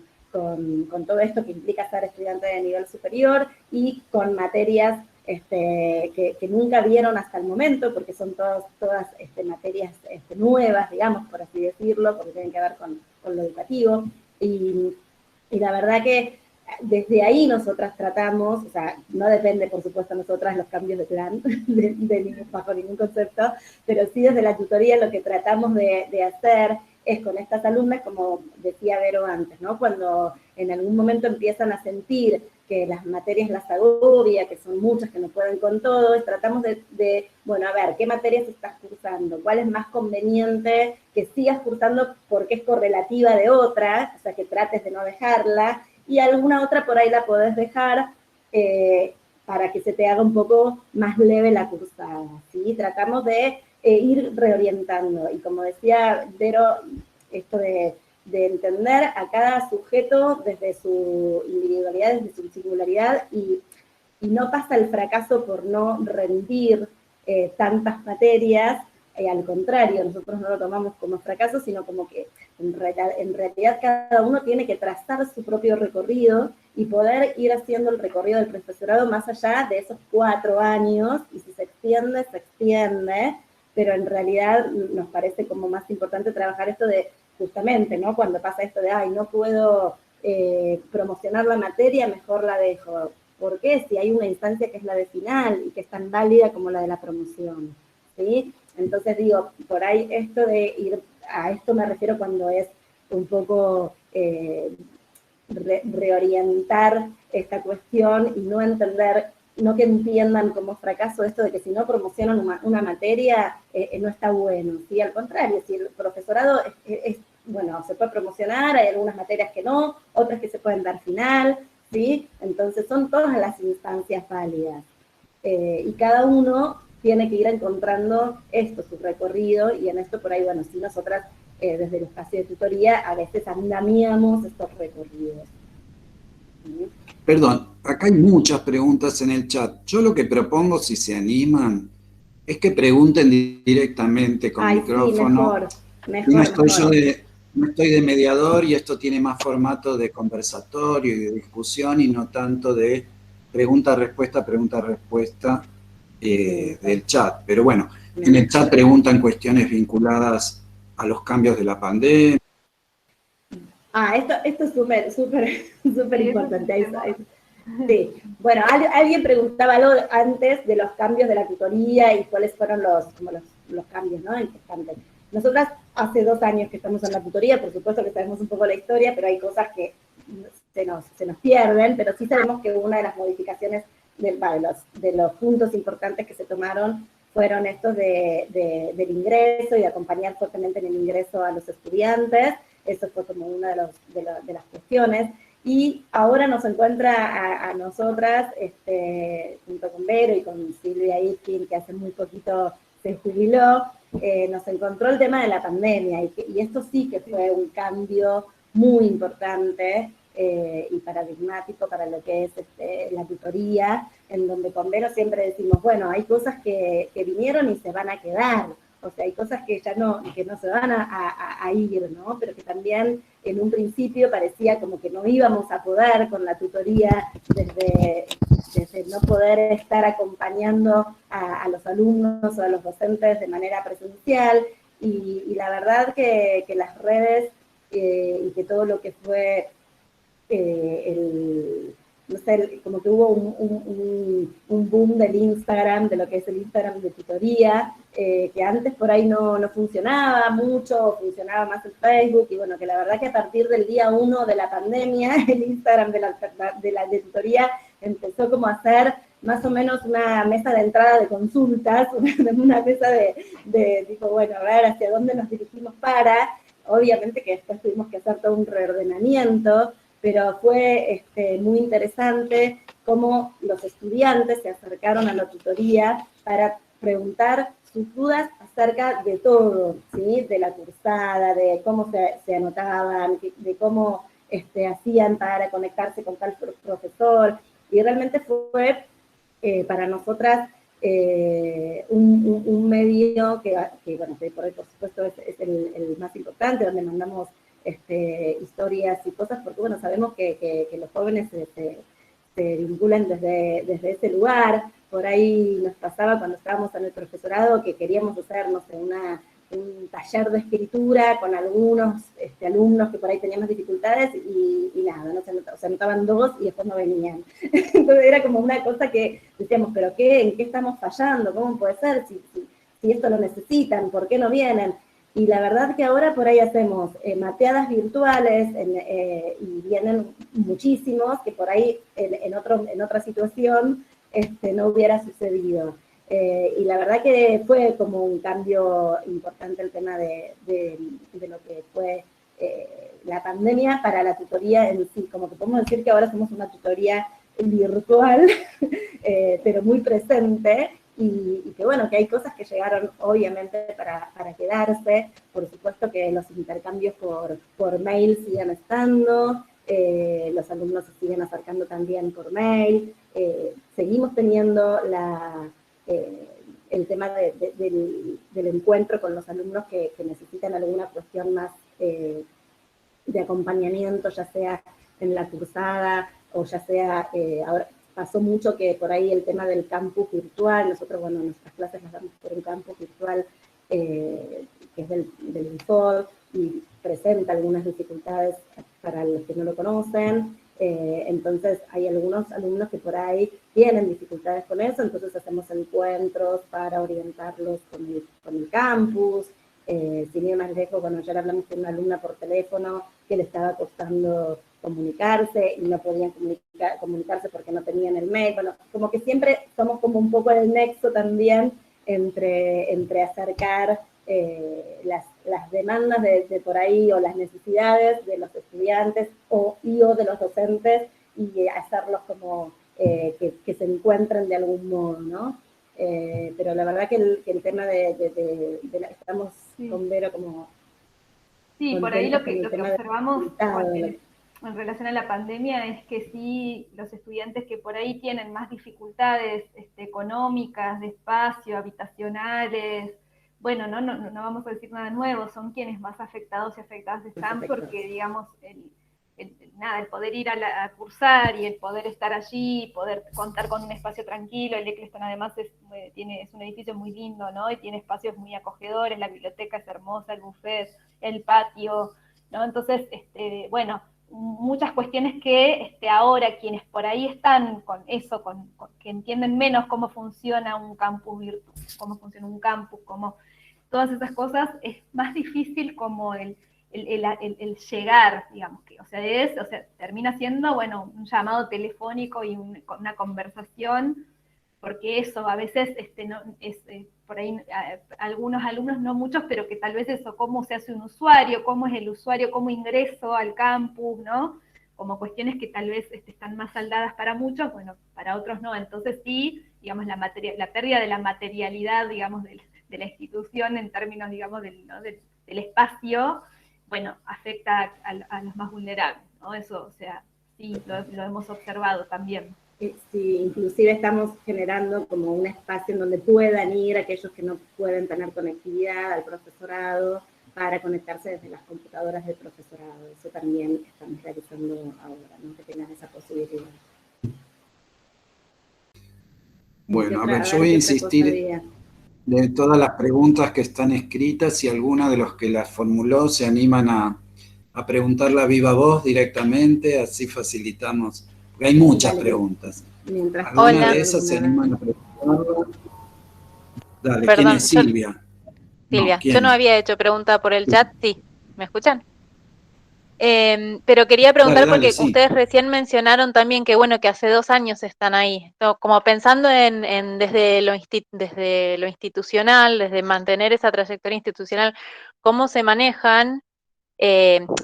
todo esto que implica ser estudiante de nivel superior y con materias que nunca vieron hasta el momento, porque son todas materias nuevas, digamos, por así decirlo, porque tienen que ver con lo educativo. Y la verdad que desde ahí nosotras tratamos, o sea, no depende, por supuesto, a nosotras los cambios de plan, bajo ningún concepto, pero sí desde la tutoría lo que tratamos de hacer es con estas alumnas, como decía Vero antes, ¿no? Cuando en algún momento empiezan a sentir que las materias las agobia, que son muchas, que no pueden con todo, tratamos bueno, a ver, ¿qué materias estás cursando? ¿Cuál es más conveniente que sigas cursando porque es correlativa de otra? O sea, que trates de no dejarla, y alguna otra por ahí la podés dejar para que se te haga un poco más leve la cursada, ¿sí? Tratamos de ir reorientando, y como decía Vero, esto de entender a cada sujeto desde su individualidad, desde su singularidad, y no pasa el fracaso por no rendir tantas materias, al contrario, nosotros no lo tomamos como fracaso, sino como que en realidad cada uno tiene que trazar su propio recorrido y poder ir haciendo el recorrido del profesorado más allá de esos 4 años, y si se extiende, se extiende, pero en realidad nos parece como más importante trabajar esto de, justamente, ¿no? Cuando pasa esto de, ay, no puedo promocionar la materia, mejor la dejo. ¿Por qué? Si hay una instancia que es la de final y que es tan válida como la de la promoción, ¿sí? Entonces digo, por ahí esto de ir, a esto me refiero cuando es un poco reorientar esta cuestión y no entender no que entiendan como fracaso esto de que si no promocionan una materia, no está bueno, ¿sí? Al contrario, si el profesorado bueno, se puede promocionar, hay algunas materias que no, otras que se pueden dar final, ¿sí? Entonces son todas las instancias válidas. Y cada uno tiene que ir encontrando su recorrido, y en esto por ahí, bueno, sí, nosotras desde el espacio de tutoría a veces andamiamos estos recorridos. ¿Sí? Perdón, acá hay muchas preguntas en el chat. Yo lo que propongo, si se animan, es que pregunten directamente con micrófono. Sí, mejor. No estoy de mediador, y esto tiene más formato de conversatorio y de discusión, y no tanto de pregunta-respuesta del chat. Pero bueno, en el chat preguntan cuestiones vinculadas a los cambios de la pandemia. Esto es súper importante. Sí, bueno, alguien preguntaba algo antes de los cambios de la tutoría y cuáles fueron los cambios, ¿no? Importantes. Nosotras hace 2 años que estamos en la tutoría, por supuesto que sabemos un poco la historia, pero hay cosas que se nos pierden, pero sí sabemos que una de las modificaciones de los puntos importantes que se tomaron fueron estos del ingreso y de acompañar fuertemente en el ingreso a los estudiantes. Eso fue como una de las cuestiones. Y ahora nos encuentra a nosotras, junto con Vero y con Silvia Itkin, que hace muy poquito se jubiló, nos encontró el tema de la pandemia, y esto sí que fue un cambio muy importante y paradigmático para lo que es la tutoría, en donde con Vero siempre decimos, bueno, hay cosas que vinieron y se van a quedar, o sea, hay cosas que ya no se van a ir, ¿no? Pero que también en un principio parecía como que no íbamos a poder con la tutoría desde no poder estar acompañando a los alumnos o a los docentes de manera presencial, y la verdad que las redes y que todo lo que fue no sé, como que hubo un boom del Instagram, de lo que es el Instagram de tutoría, que antes por ahí no funcionaba mucho, funcionaba más el Facebook, y bueno, que la verdad que a partir del día 1 de la pandemia, el Instagram de tutoría empezó como a ser más o menos una mesa de entrada de consultas, una mesa de tipo, bueno, a ver hacia dónde nos dirigimos obviamente que después tuvimos que hacer todo un reordenamiento, pero fue muy interesante cómo los estudiantes se acercaron a la tutoría para preguntar sus dudas acerca de todo, ¿sí? De la cursada, de cómo se anotaban, de cómo hacían para conectarse con tal profesor, y realmente fue para nosotras un medio que bueno, que por supuesto es el más importante, donde mandamos historias y cosas, porque bueno, sabemos que los jóvenes se vinculan desde ese lugar. Por ahí nos pasaba cuando estábamos en el profesorado que queríamos hacer, no sé, un taller de escritura con algunos alumnos que por ahí tenían más dificultades, y nada, no se anotaban 2 y después no venían. Entonces era como una cosa que decíamos, ¿pero ¿en qué estamos fallando? ¿Cómo puede ser? Si esto lo necesitan, ¿por qué no vienen? Y la verdad que ahora por ahí hacemos mateadas virtuales, y vienen muchísimos, que por ahí en otra situación no hubiera sucedido. Y la verdad que fue como un cambio importante el tema de lo que fue la pandemia para la tutoría en sí. Como que podemos decir que ahora somos una tutoría virtual, pero muy presente, y que bueno, que hay cosas que llegaron obviamente para quedarse. Por supuesto que los intercambios por mail siguen estando, los alumnos se siguen acercando también por mail, seguimos teniendo el tema del encuentro con los alumnos que necesitan alguna cuestión más de acompañamiento, ya sea en la cursada o ya sea, ahora pasó mucho que por ahí el tema del campus virtual, nosotros, bueno, nuestras clases las damos por un campus virtual que es del INFOD, y presenta algunas dificultades para los que no lo conocen. Entonces hay algunos alumnos que por ahí tienen dificultades con eso, entonces hacemos encuentros para orientarlos con el campus. Sin ir más lejos, bueno, ayer hablamos con una alumna por teléfono que le estaba costando comunicarse y no podían comunicarse porque no tenían el mail. Bueno, como que siempre somos como un poco el nexo también entre acercar las demandas de por ahí o las necesidades de los estudiantes o de los docentes y hacerlos como que se encuentren de algún modo, ¿no? Pero la verdad que el tema estamos con Vero como... Sí, por ahí lo que observamos en relación a la pandemia es que sí, los estudiantes que por ahí tienen más dificultades económicas, de espacio, habitacionales, bueno, no vamos a decir nada nuevo, son quienes más afectados y afectadas están porque, digamos, el poder ir a cursar y el poder estar allí, poder contar con un espacio tranquilo. El Eccleston además es un edificio muy lindo, ¿no? Y tiene espacios muy acogedores, la biblioteca es hermosa, el buffet, el patio, ¿no? Entonces, bueno, muchas cuestiones que ahora quienes por ahí están con eso, que entienden menos cómo funciona un campus virtual, cómo funciona un campus, cómo todas esas cosas, es más difícil como el llegar, digamos, que, o sea, termina siendo, bueno, un llamado telefónico y una conversación, porque eso, a veces, por ahí, algunos alumnos, no muchos, pero que tal vez eso, cómo se hace un usuario, cómo es el usuario, cómo ingreso al campus, ¿no? Como cuestiones que tal vez están más saldadas para muchos, bueno, para otros no. Entonces sí, digamos, la pérdida de la materialidad, digamos, de la institución en términos, digamos, del espacio, bueno, afecta a los más vulnerables, ¿no? Eso, o sea, sí, lo hemos observado también. Sí, inclusive estamos generando como un espacio en donde puedan ir aquellos que no pueden tener conectividad al profesorado para conectarse desde las computadoras del profesorado. Eso también estamos realizando ahora, ¿no? Que tengan esa posibilidad. Bueno, a ver, yo voy a insistir de todas las preguntas que están escritas, si alguna de los que las formuló se animan a preguntarla a viva voz directamente, así facilitamos. Porque hay muchas preguntas. ¿Alguna de esas se animan a preguntarla? Dale, Perdón, ¿quién es Silvia? Silvia, No, ¿quién? yo no había hecho pregunta por el chat, sí, ¿me escuchan? Pero quería preguntar Dale, porque sí. ustedes recién mencionaron también que bueno, que hace 2 años están ahí, como pensando desde lo institucional, desde mantener esa trayectoria institucional, ¿cómo se manejan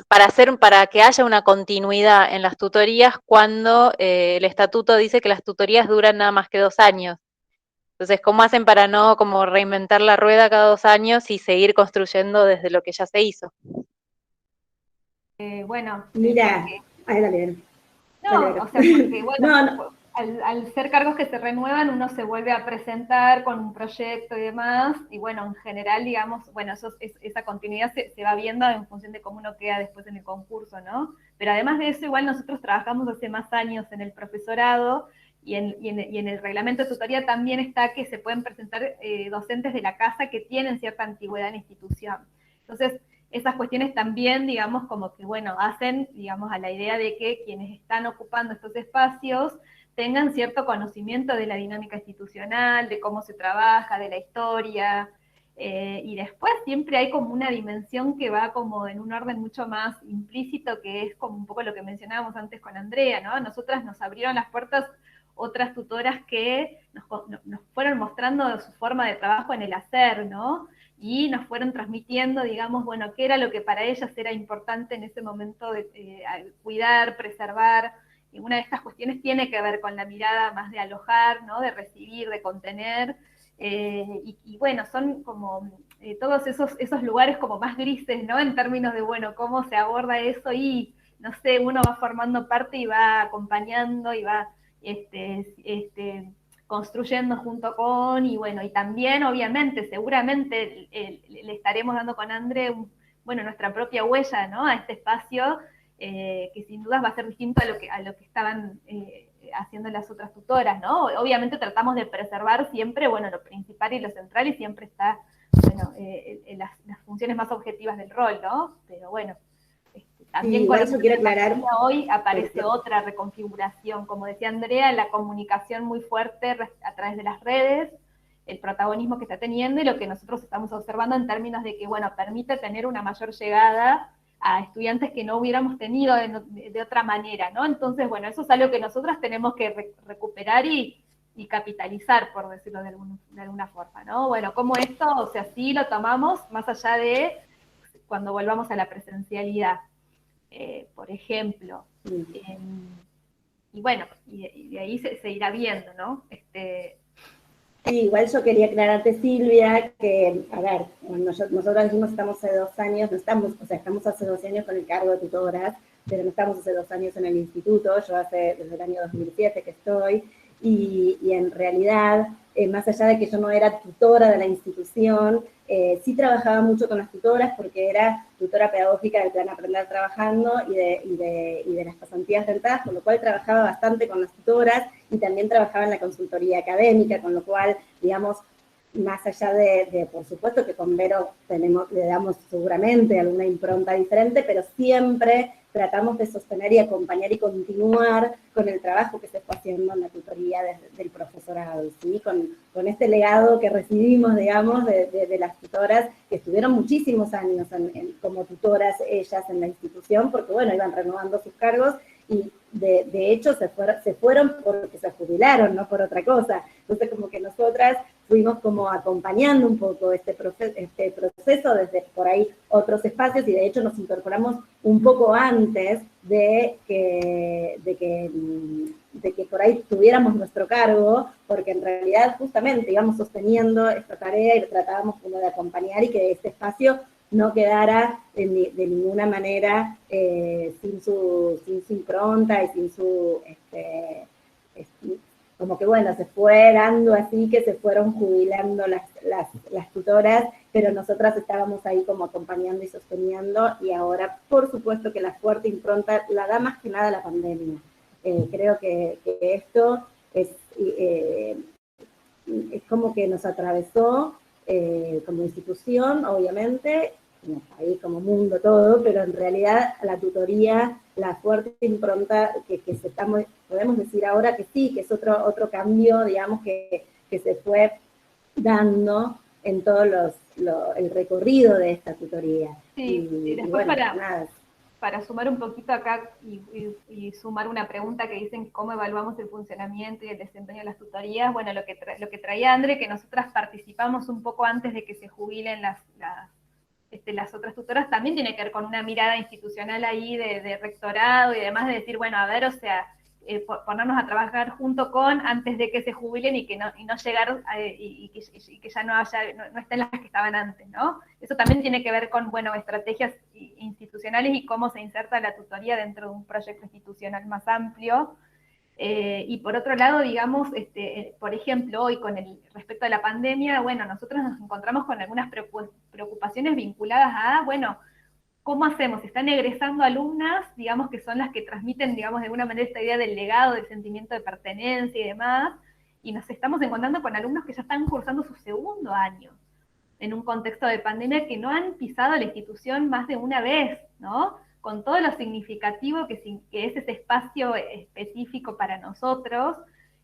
para que haya una continuidad en las tutorías cuando el estatuto dice que las tutorías duran nada más que 2 años? Entonces, ¿cómo hacen para no como reinventar la rueda cada 2 años y seguir construyendo desde lo que ya se hizo? Bueno, mira, dale. No, o sea, porque bueno, al ser cargos que se renuevan, uno se vuelve a presentar con un proyecto y demás, y bueno, en general, digamos, bueno, esa continuidad se va viendo en función de cómo uno queda después en el concurso, ¿no? Pero además de eso, igual nosotros trabajamos hace más años en el profesorado, y en el reglamento de tutoría también está que se pueden presentar docentes de la casa que tienen cierta antigüedad en la institución. Entonces, esas cuestiones también, digamos, como que, bueno, hacen, digamos, a la idea de que quienes están ocupando estos espacios tengan cierto conocimiento de la dinámica institucional, de cómo se trabaja, de la historia, y después siempre hay como una dimensión que va como en un orden mucho más implícito, que es como un poco lo que mencionábamos antes con Andrea, ¿no? A nosotras nos abrieron las puertas otras tutoras que nos fueron mostrando su forma de trabajo en el hacer, ¿no? Y nos fueron transmitiendo, digamos, bueno, qué era lo que para ellas era importante en ese momento de cuidar, preservar, y una de estas cuestiones tiene que ver con la mirada más de alojar, ¿no? De recibir, de contener, y bueno, son como todos esos lugares como más grises, ¿no? En términos de, bueno, cómo se aborda eso y, no sé, uno va formando parte y va acompañando y va construyendo junto con, y bueno, y también obviamente, seguramente le estaremos dando con André, bueno, nuestra propia huella, ¿no? A este espacio, que sin dudas va a ser distinto a lo que estaban haciendo las otras tutoras, ¿no? Obviamente tratamos de preservar siempre, bueno, lo principal y lo central, y siempre está, bueno, las funciones más objetivas del rol, ¿no? Pero bueno, también con eso quiero aclarar. Hoy aparece otra reconfiguración, como decía Andrea, la comunicación muy fuerte a través de las redes, el protagonismo que está teniendo y lo que nosotros estamos observando en términos de que, bueno, permite tener una mayor llegada a estudiantes que no hubiéramos tenido de otra manera, ¿no? Entonces, bueno, eso es algo que nosotras tenemos que recuperar y capitalizar, por decirlo de alguna forma, ¿no? Bueno, como esto, o sea, sí lo tomamos más allá de cuando volvamos a la presencialidad, por ejemplo. Y bueno, y de ahí se irá viendo, ¿no? Sí, igual yo quería aclararte, Silvia, que, a ver, cuando nosotros dijimos estamos hace 2 años, no estamos, o sea, estamos hace 2 años con el cargo de tutoras, pero no estamos hace 2 años en el instituto, yo desde el año 2007 que estoy, y en realidad, más allá de que yo no era tutora de la institución, sí trabajaba mucho con las tutoras porque era tutora pedagógica del plan Aprender Trabajando y de las pasantías rentadas, con lo cual trabajaba bastante con las tutoras y también trabajaba en la consultoría académica, con lo cual, digamos, más allá de por supuesto que con Vero le damos seguramente alguna impronta diferente, pero siempre tratamos de sostener y acompañar y continuar con el trabajo que se está haciendo en la tutoría del profesorado, ¿sí? Con este legado que recibimos, digamos, de las tutoras, que estuvieron muchísimos años como tutoras ellas en la institución, porque bueno, iban renovando sus cargos, y de hecho se fueron porque se jubilaron, no por otra cosa. Entonces como que nosotras fuimos como acompañando un poco este proceso desde por ahí otros espacios, y de hecho nos incorporamos un poco antes de que por ahí tuviéramos nuestro cargo, porque en realidad justamente íbamos sosteniendo esta tarea y tratábamos como de acompañar y que este espacio no quedara de ninguna manera sin su impronta y sin su, como que bueno, se fue dando así que se fueron jubilando las tutoras, pero nosotras estábamos ahí como acompañando y sosteniendo, y ahora por supuesto que la fuerte impronta la da más que nada la pandemia. Creo que esto es como que nos atravesó como institución, obviamente, ahí como mundo todo, pero en realidad la tutoría, la fuerte impronta que podemos decir ahora que sí, que es otro cambio, digamos, que se fue dando en todo el recorrido de esta tutoría. Sí, y después bueno, nada. Para sumar un poquito acá y sumar una pregunta que dicen cómo evaluamos el funcionamiento y el desempeño de las tutorías, bueno, lo que traía André, que nosotras participamos un poco antes de que se jubilen las otras tutoras, también tiene que ver con una mirada institucional ahí de rectorado y demás, de decir, bueno, a ver, o sea, ponernos a trabajar junto con antes de que se jubilen y no llegar y que ya no estén las que estaban antes, ¿no? Eso también tiene que ver con, bueno, estrategias institucionales y cómo se inserta la tutoría dentro de un proyecto institucional más amplio. Y por otro lado, digamos, por ejemplo, hoy respecto a la pandemia, bueno, nosotros nos encontramos con algunas preocupaciones vinculadas a, bueno, ¿cómo hacemos? Están egresando alumnas, digamos, que son las que transmiten, digamos, de alguna manera esta idea del legado, del sentimiento de pertenencia y demás, y nos estamos encontrando con alumnos que ya están cursando su 2.º año, en un contexto de pandemia, que no han pisado la institución más de una vez, ¿no? Con todo lo significativo que es ese espacio específico para nosotros.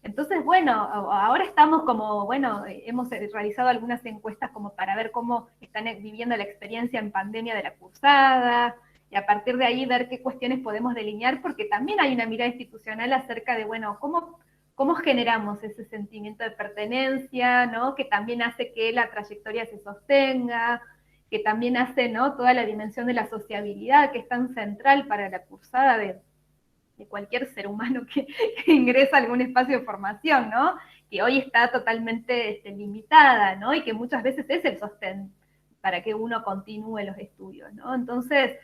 Entonces, bueno, ahora estamos como, bueno, hemos realizado algunas encuestas como para ver cómo están viviendo la experiencia en pandemia de la cursada, y a partir de ahí ver qué cuestiones podemos delinear, porque también hay una mirada institucional acerca de, bueno, cómo generamos ese sentimiento de pertenencia, ¿no? Que también hace que la trayectoria se sostenga, que también hace, ¿no?, toda la dimensión de la sociabilidad, que es tan central para la cursada de cualquier ser humano que ingresa a algún espacio de formación, ¿no? Que hoy está totalmente limitada, ¿no? Y que muchas veces es el sostén para que uno continúe los estudios, ¿no? Entonces,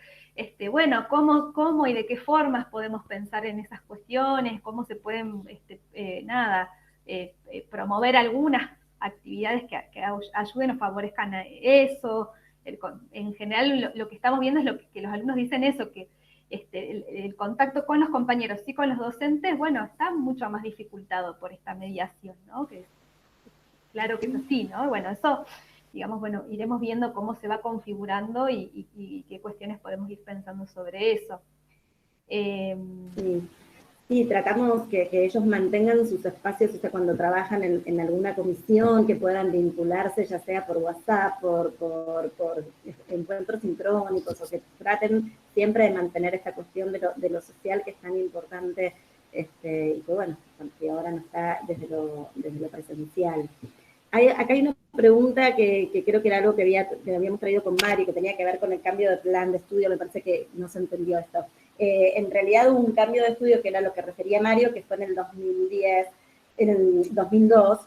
bueno, ¿cómo y de qué formas podemos pensar en esas cuestiones? ¿Cómo se pueden, promover algunas actividades que ayuden o favorezcan a eso? En general, lo que estamos viendo es que los alumnos dicen eso, que el contacto con los compañeros y con los docentes, bueno, está mucho más dificultado por esta mediación, ¿no? Que claro que es así, ¿no? Bueno, eso, digamos, bueno, iremos viendo cómo se va configurando y qué cuestiones podemos ir pensando sobre eso. Sí. Sí, tratamos que ellos mantengan sus espacios, o sea, cuando trabajan en alguna comisión, que puedan vincularse, ya sea por WhatsApp, por encuentros sincrónicos, o que traten siempre de mantener esta cuestión de lo social que es tan importante, y que bueno, que ahora no está desde lo presencial. Acá hay una pregunta que creo que era algo que habíamos traído con Mari, que tenía que ver con el cambio de plan de estudio, me parece que no se entendió esto. En realidad hubo un cambio de estudio que era lo que refería Mario, que fue en el 2010, en el 2002,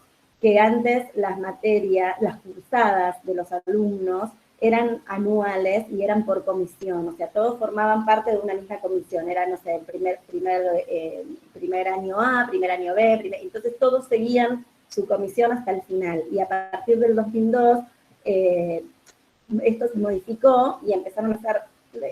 que antes las materias, las cursadas de los alumnos eran anuales y eran por comisión, o sea, todos formaban parte de una misma comisión, era, no sé, el primer año A, primer año B, entonces todos seguían su comisión hasta el final, y a partir del 2002 esto se modificó y empezaron a hacer,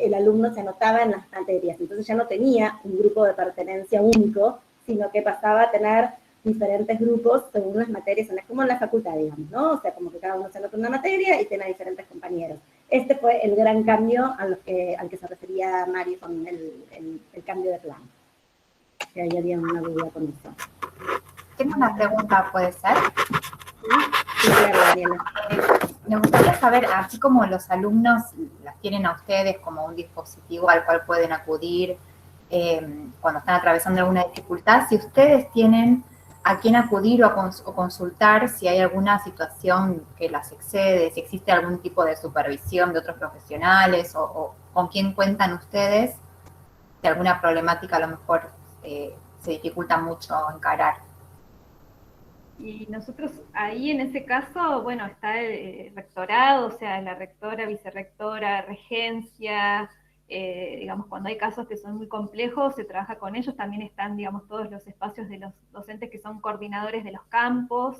el alumno se anotaba en las materias, entonces ya no tenía un grupo de pertenencia único, sino que pasaba a tener diferentes grupos según las materias, es como en la facultad, digamos, ¿no? O sea, como que cada uno se anota en una materia y tiene diferentes compañeros. Este fue el gran cambio al que se refería Mari con el cambio de plan. Que ahí había una duda con eso. Tengo una pregunta, ¿puede ser? Sí, claro, Daniela. Me gustaría saber, así como los alumnos las tienen a ustedes como un dispositivo al cual pueden acudir cuando están atravesando alguna dificultad, si ustedes tienen a quién acudir o consultar si hay alguna situación que las excede, si existe algún tipo de supervisión de otros profesionales o con quién cuentan ustedes, si alguna problemática a lo mejor se dificulta mucho encarar. Y nosotros ahí en ese caso, bueno, está el rectorado, o sea, la rectora, vicerrectora, regencia, digamos, cuando hay casos que son muy complejos, se trabaja con ellos, también están, digamos, todos los espacios de los docentes que son coordinadores de los campos,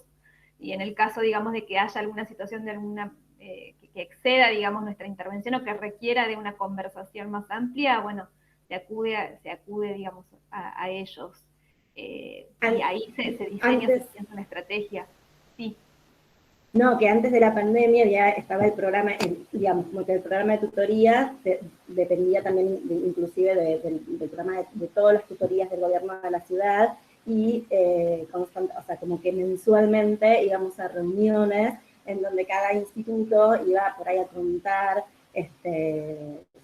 y en el caso, digamos, de que haya alguna situación de alguna, que exceda, digamos, nuestra intervención o que requiera de una conversación más amplia, bueno, se acude digamos, a ellos. Y ahí se diseña, se piensa una estrategia. Sí. No, que antes de la pandemia ya estaba el programa, digamos, como que el programa de tutoría dependía también inclusive del programa de todas las tutorías del gobierno de la ciudad, y o sea, como que mensualmente íbamos a reuniones en donde cada instituto iba por ahí a preguntar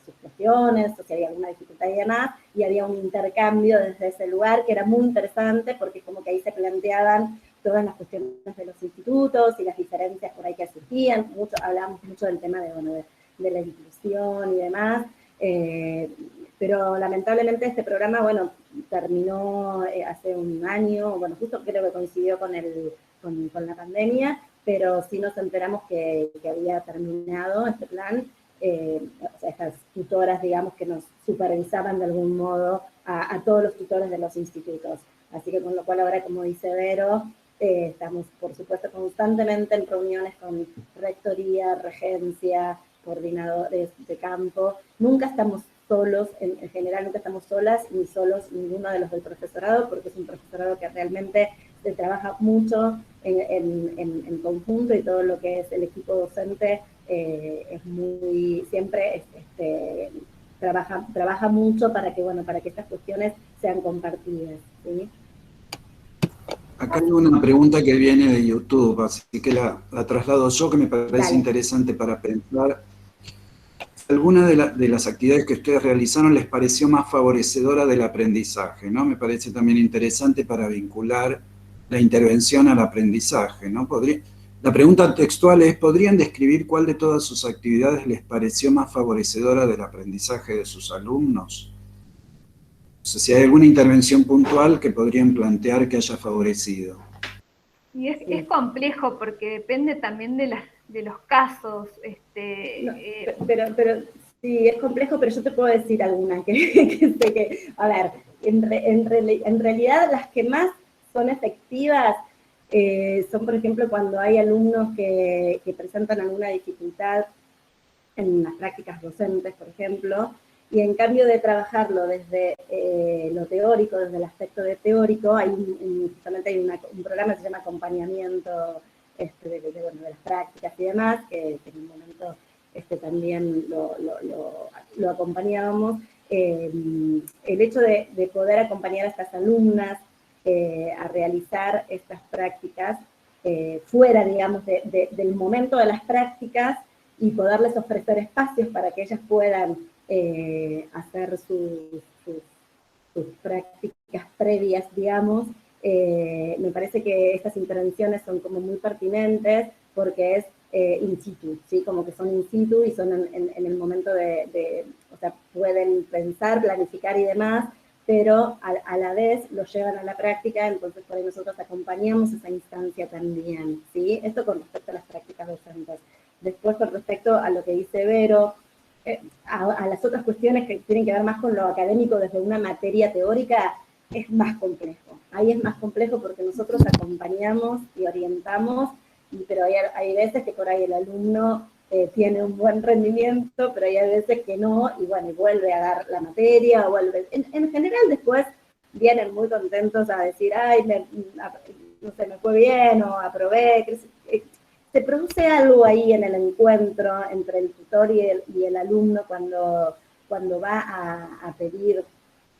sus cuestiones, o si había alguna dificultad y demás, y había un intercambio desde ese lugar que era muy interesante porque como que ahí se planteaban todas las cuestiones de los institutos y las diferencias por ahí que surgían, hablábamos mucho del tema de la inclusión y demás, pero lamentablemente este programa, bueno, terminó hace un año, bueno, justo creo que coincidió con la pandemia, pero sí nos enteramos que había terminado este plan, o sea, estas tutoras, digamos, que nos supervisaban de algún modo a todos los tutores de los institutos. Así que con lo cual ahora, como dice Vero, estamos, por supuesto, constantemente en reuniones con rectoría, regencia, coordinadores de campo. Nunca estamos solos, en general nunca estamos solas ni solos ninguno de los del profesorado, porque es un profesorado que realmente se trabaja mucho en conjunto, y todo lo que es el equipo docente es muy, siempre trabaja mucho para que, bueno, para que estas cuestiones sean compartidas, ¿sí? Acá hay una pregunta que viene de YouTube, así que la traslado yo, que me parece interesante para pensar. ¿Alguna de las actividades que ustedes realizaron les pareció más favorecedora del aprendizaje, ¿no? Me parece también interesante para vincular la intervención al aprendizaje, ¿no? La pregunta textual es, ¿podrían describir cuál de todas sus actividades les pareció más favorecedora del aprendizaje de sus alumnos? O sea, si hay alguna intervención puntual que podrían plantear que haya favorecido. Y es complejo porque depende también de los casos. Pero sí, es complejo, pero yo te puedo decir alguna que sé que, a ver, en realidad las que más son efectivas son, por ejemplo, cuando hay alumnos que presentan alguna dificultad en las prácticas docentes, por ejemplo, y en cambio de trabajarlo desde lo teórico, desde el aspecto de teórico, hay justamente hay un programa que se llama acompañamiento de las prácticas y demás, que en un momento también lo acompañábamos, el hecho de poder acompañar a estas alumnas a realizar estas prácticas fuera, digamos, del momento de las prácticas y poderles ofrecer espacios para que ellas puedan hacer sus prácticas previas, digamos. Me parece que estas intervenciones son como muy pertinentes porque es in situ, ¿sí? Como que son in situ y son en el momento o sea, pueden pensar, planificar y demás, pero a la vez lo llevan a la práctica, entonces por ahí nosotros acompañamos esa instancia también, ¿sí? Esto con respecto a las prácticas docentes. Después, con respecto a lo que dice Vero, a las otras cuestiones que tienen que ver más con lo académico desde una materia teórica, es más complejo. Ahí es más complejo porque nosotros acompañamos y orientamos, pero hay veces que por ahí el alumno tiene un buen rendimiento, pero hay veces que no, y bueno, y vuelve a dar la materia, o vuelve. En general después vienen muy contentos a decir, ay, no sé, me fue bien, o aprobé. Se produce algo ahí en el encuentro entre el tutor y el alumno cuando va a pedir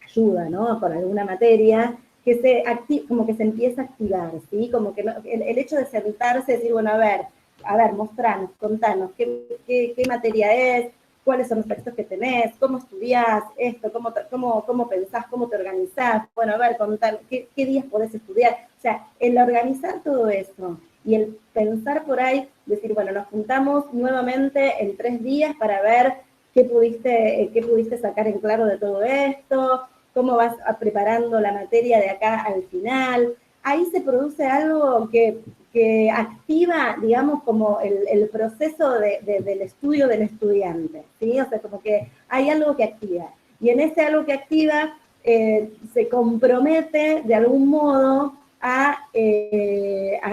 ayuda, ¿no? Con alguna materia, que como que se empieza a activar, ¿sí? Como que el hecho de sentarse y decir, bueno, a ver, mostranos, contanos, ¿qué materia es? ¿Cuáles son los textos que tenés? ¿Cómo estudiás esto? ¿Cómo pensás? ¿Cómo te organizás? Bueno, a ver, contanos, ¿qué días podés estudiar? O sea, el organizar todo eso y el pensar por ahí, decir, bueno, nos juntamos nuevamente en 3 días para ver qué pudiste sacar en claro de todo esto, cómo vas preparando la materia de acá al final. Ahí se produce algo que activa, digamos, como el proceso del estudio del estudiante, ¿sí? O sea, como que hay algo que activa. Y en ese algo que activa se compromete de algún modo a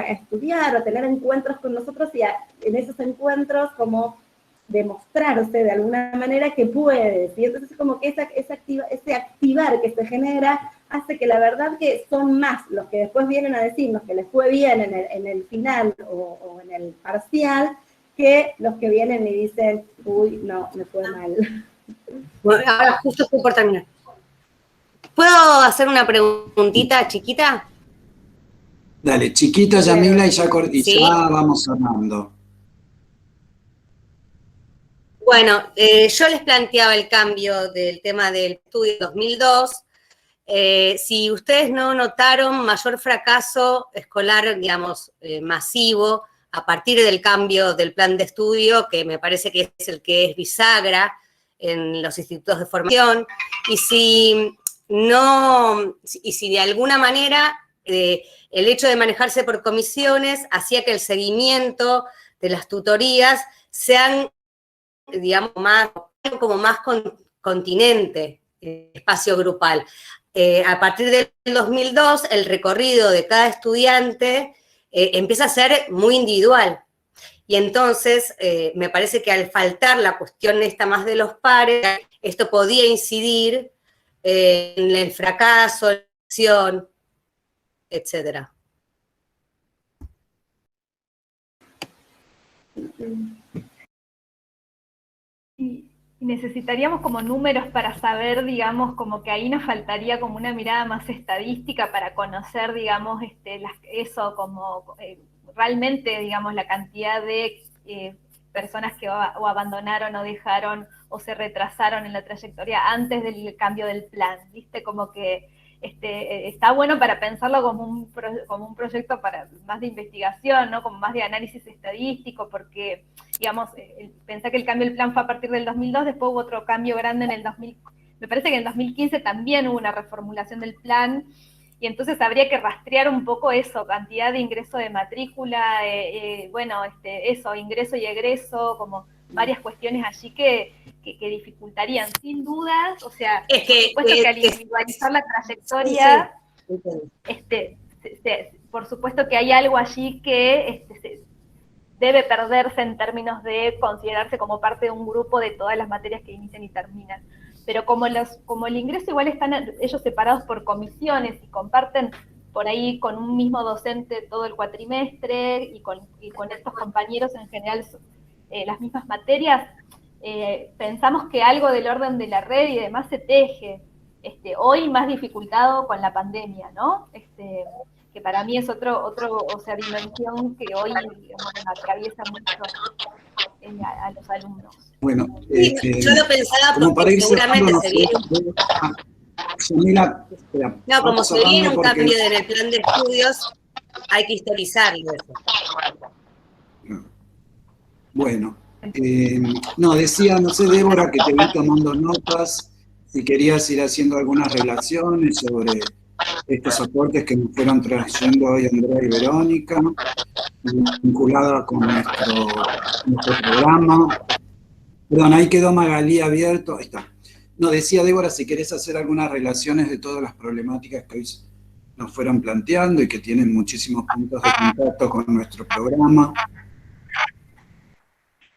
estudiar o a tener encuentros con nosotros y en esos encuentros como demostrarse de alguna manera que puede, ¿sí? Entonces como que ese activar que se genera hace que la verdad que son más los que después vienen a decirnos que les fue bien en el final o en el parcial, que los que vienen y dicen, uy, no, me fue mal. Bueno, ahora justo estoy por terminar. ¿Puedo hacer una preguntita chiquita? Dale, chiquita, Yamila, y ya ¿Sí? vamos cerrando. Bueno, yo les planteaba el cambio del tema del estudio 2002. Si ustedes no notaron mayor fracaso escolar, digamos, masivo, a partir del cambio del plan de estudio, que me parece que es el que es bisagra en los institutos de formación, y si de alguna manera el hecho de manejarse por comisiones hacía que el seguimiento de las tutorías sean, digamos, más continente, espacio grupal. A partir del 2002, el recorrido de cada estudiante empieza a ser muy individual. Y entonces, me parece que al faltar la cuestión esta más de los pares, esto podía incidir en el fracaso, la acción, etcétera. Y necesitaríamos como números para saber, digamos, como que ahí nos faltaría como una mirada más estadística para conocer, digamos, eso como realmente, digamos, la cantidad de personas que o abandonaron o dejaron o se retrasaron en la trayectoria antes del cambio del plan, ¿viste? Como que está bueno para pensarlo como un proyecto para más de investigación, ¿no? Como más de análisis estadístico, porque, digamos, pensé que el cambio del plan fue a partir del 2002, después hubo otro cambio grande en el 2000, me parece que en el 2015 también hubo una reformulación del plan, y entonces habría que rastrear un poco eso, cantidad de ingreso de matrícula, bueno, eso, ingreso y egreso, como varias cuestiones allí que dificultarían, sin dudas, o sea, es que, por supuesto que al individualizar la trayectoria, por supuesto que hay algo allí que debe perderse en términos de considerarse como parte de un grupo de todas las materias que inician y terminan. Pero como el ingreso igual están ellos separados por comisiones y comparten por ahí con un mismo docente todo el cuatrimestre y con estos compañeros en general las mismas materias, pensamos que algo del orden de la red y demás se teje. Hoy más dificultado con la pandemia, ¿no? Que para mí es otro, o sea, dimensión que hoy, digamos, atraviesa mucho a los alumnos. Bueno, yo lo pensaba como para porque ir seguramente cerrando, se viene Yamila, espera, no, como vamos se viene cerrando un porque- cambio en el plan de estudios, hay que historizarlo eso. Bueno, no, decía, no sé, Débora, que te vi tomando notas, si querías ir haciendo algunas relaciones sobre estos aportes que nos fueron trayendo hoy Andrea y Verónica, vinculada con nuestro programa. Perdón, ahí quedó Magalí abierto, ahí está. No, decía Débora, si querés hacer algunas relaciones de todas las problemáticas que hoy nos fueron planteando y que tienen muchísimos puntos de contacto con nuestro programa.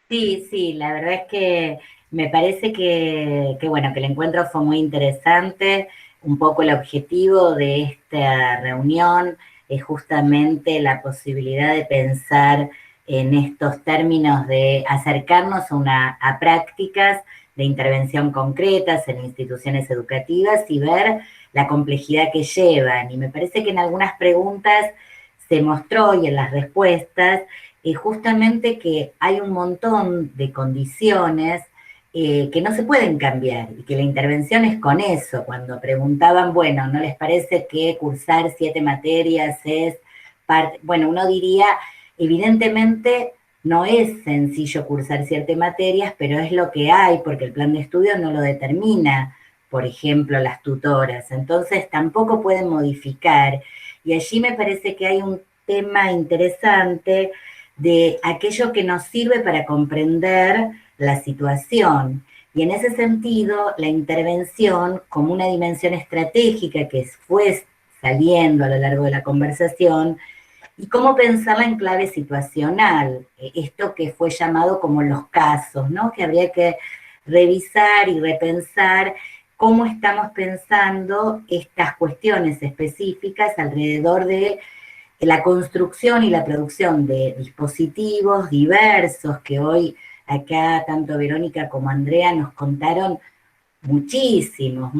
Sí, sí, la verdad es que me parece bueno, que el encuentro fue muy interesante. Un poco el objetivo de esta reunión es justamente la posibilidad de pensar en estos términos de acercarnos a prácticas de intervención concretas en instituciones educativas y ver la complejidad que llevan. Y me parece que en algunas preguntas se mostró y en las respuestas justamente que hay un montón de condiciones que no se pueden cambiar y que la intervención es con eso. Cuando preguntaban, bueno, ¿no les parece que cursar 7 materias es parte? Bueno, uno diría, evidentemente no es sencillo cursar 7 materias, pero es lo que hay porque el plan de estudio no lo determina, por ejemplo, las tutoras. Entonces tampoco pueden modificar. Y allí me parece que hay un tema interesante de aquello que nos sirve para comprender la situación. Y en ese sentido, la intervención como una dimensión estratégica que fue saliendo a lo largo de la conversación, y cómo pensarla en clave situacional, esto que fue llamado como los casos, ¿no? Que habría que revisar y repensar cómo estamos pensando estas cuestiones específicas alrededor de la construcción y la producción de dispositivos diversos que hoy acá tanto Verónica como Andrea nos contaron muchísimos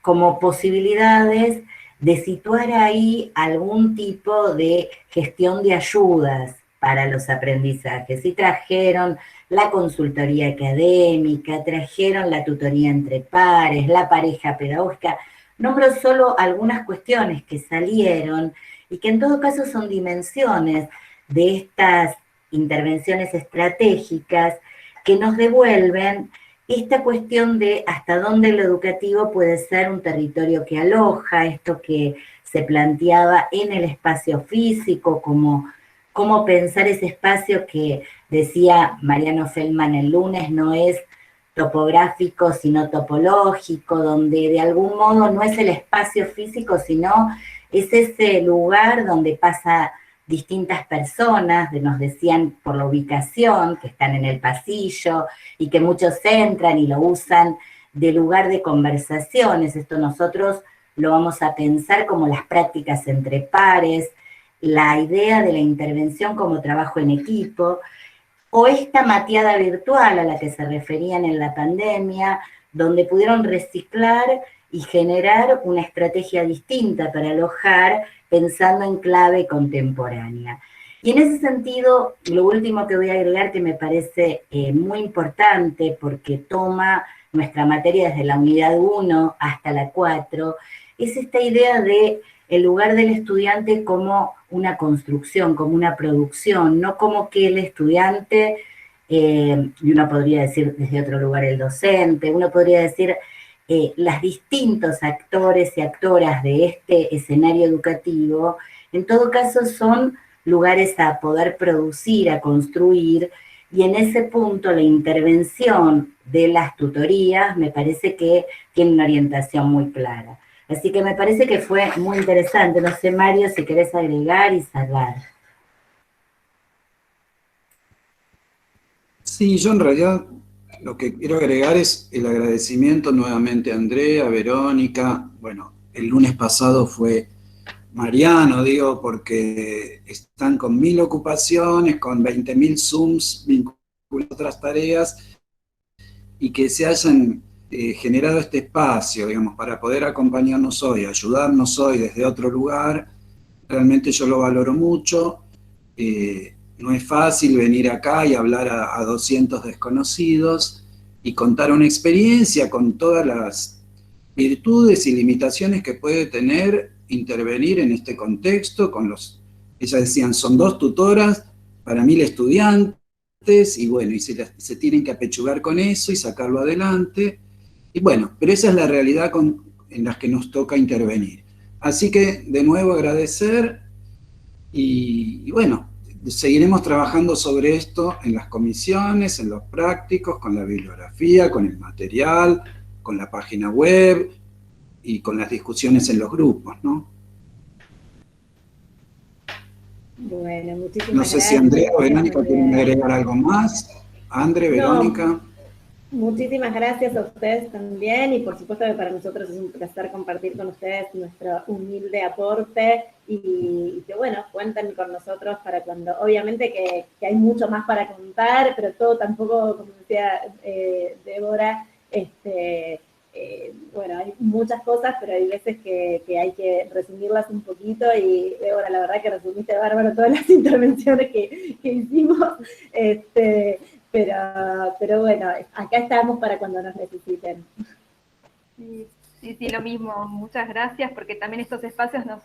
como posibilidades de situar ahí algún tipo de gestión de ayudas para los aprendizajes. Y trajeron la consultoría académica, trajeron la tutoría entre pares, la pareja pedagógica. Nombro solo algunas cuestiones que salieron y que en todo caso son dimensiones de estas intervenciones estratégicas que nos devuelven esta cuestión de hasta dónde lo educativo puede ser un territorio que aloja, esto que se planteaba en el espacio físico, como cómo pensar ese espacio que decía Mariano Feldman el lunes, no es topográfico, sino topológico, donde de algún modo no es el espacio físico, sino es ese lugar donde pasa distintas personas, nos decían por la ubicación, que están en el pasillo, y que muchos entran y lo usan de lugar de conversaciones. Esto nosotros lo vamos a pensar como las prácticas entre pares, la idea de la intervención como trabajo en equipo, o esta mateada virtual a la que se referían en la pandemia, donde pudieron reciclar y generar una estrategia distinta para alojar, pensando en clave contemporánea. Y en ese sentido, lo último que voy a agregar, que me parece muy importante, porque toma nuestra materia desde la unidad 1 hasta la 4, es esta idea de el lugar del estudiante como una construcción, como una producción, no como que el estudiante, y uno podría decir desde otro lugar el docente, uno podría decir los distintos actores y actoras de este escenario educativo, en todo caso son lugares a poder producir, a construir, y en ese punto la intervención de las tutorías me parece que tiene una orientación muy clara. Así que me parece que fue muy interesante. No sé, Mario, si querés agregar y cerrar. Sí, yo en realidad lo que quiero agregar es el agradecimiento nuevamente a Andrea, a Verónica. Bueno, el lunes pasado fue Mariano, digo, porque están con 1000 ocupaciones, con 20.000 Zooms vinculados a otras tareas, y que se hayan generado este espacio, digamos, para poder acompañarnos hoy, ayudarnos hoy desde otro lugar, realmente yo lo valoro mucho. No es fácil venir acá y hablar a 200 desconocidos y contar una experiencia con todas las virtudes y limitaciones que puede tener intervenir en este contexto, ellas decían, son 2 tutoras para 1000 estudiantes, y bueno, y se tienen que apechugar con eso y sacarlo adelante, y bueno, pero esa es la realidad en la que nos toca intervenir. Así que, de nuevo, agradecer, y bueno, seguiremos trabajando sobre esto en las comisiones, en los prácticos, con la bibliografía, con el material, con la página web y con las discusiones en los grupos, ¿no? Bueno, muchísimas gracias. No sé si Andrea o Verónica quieren agregar algo más. André, Verónica. No, muchísimas gracias a ustedes también, y por supuesto que para nosotros es un placer compartir con ustedes nuestro humilde aporte, y que bueno, cuenten con nosotros para cuando, obviamente que hay mucho más para contar, pero todo tampoco, como decía Débora, bueno, hay muchas cosas, pero hay veces que hay que resumirlas un poquito, y Débora, la verdad que resumiste bárbaro todas las intervenciones que hicimos, pero bueno, acá estamos para cuando nos necesiten. Sí, lo mismo. Muchas gracias, porque también estos espacios nos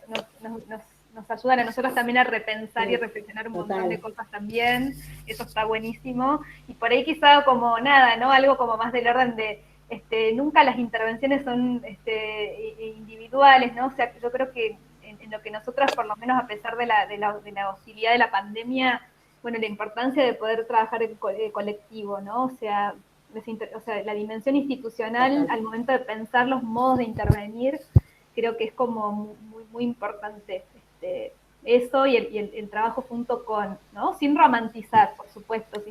ayudan a nosotros también a repensar y reflexionar un montón de cosas también. Eso está buenísimo. Y por ahí quizá como nada, ¿no? Algo como más del orden de, nunca las intervenciones son individuales, ¿no? O sea, yo creo que en lo que nosotros, por lo menos a pesar de la hostilidad de la pandemia, bueno, la importancia de poder trabajar en colectivo, ¿no? O sea, la dimensión institucional al momento de pensar los modos de intervenir, creo que es como muy importante eso, y el trabajo junto con, ¿no? Sin romantizar, por supuesto,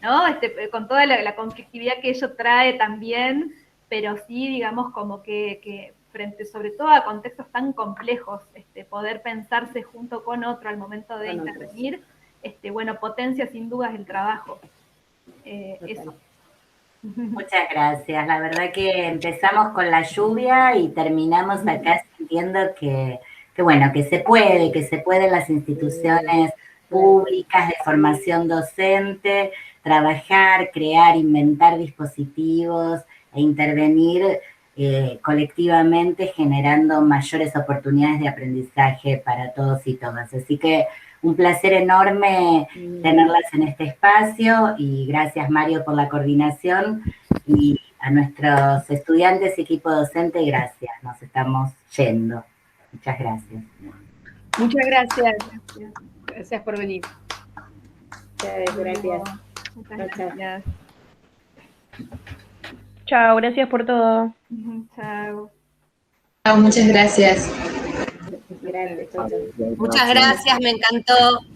¿no? Con toda la conflictividad que ello trae también, pero sí, digamos, como que frente sobre todo a contextos tan complejos, poder pensarse junto con otro al momento de intervenir, bueno, potencia sin dudas el trabajo. Eso. Muchas gracias. La verdad que empezamos con la lluvia y terminamos acá sintiendo que bueno, que se puede en las instituciones públicas de formación docente, trabajar, crear, inventar dispositivos e intervenir colectivamente, generando mayores oportunidades de aprendizaje para todos y todas. Así que un placer enorme tenerlas en este espacio, y gracias, Mario, por la coordinación, y a nuestros estudiantes y equipo docente, gracias. Nos estamos yendo. Muchas gracias. Muchas gracias. Gracias por venir. Gracias. Muchas gracias. Chao, gracias por todo. Chao. Chao, muchas gracias. Gracias. Muchas gracias, me encantó.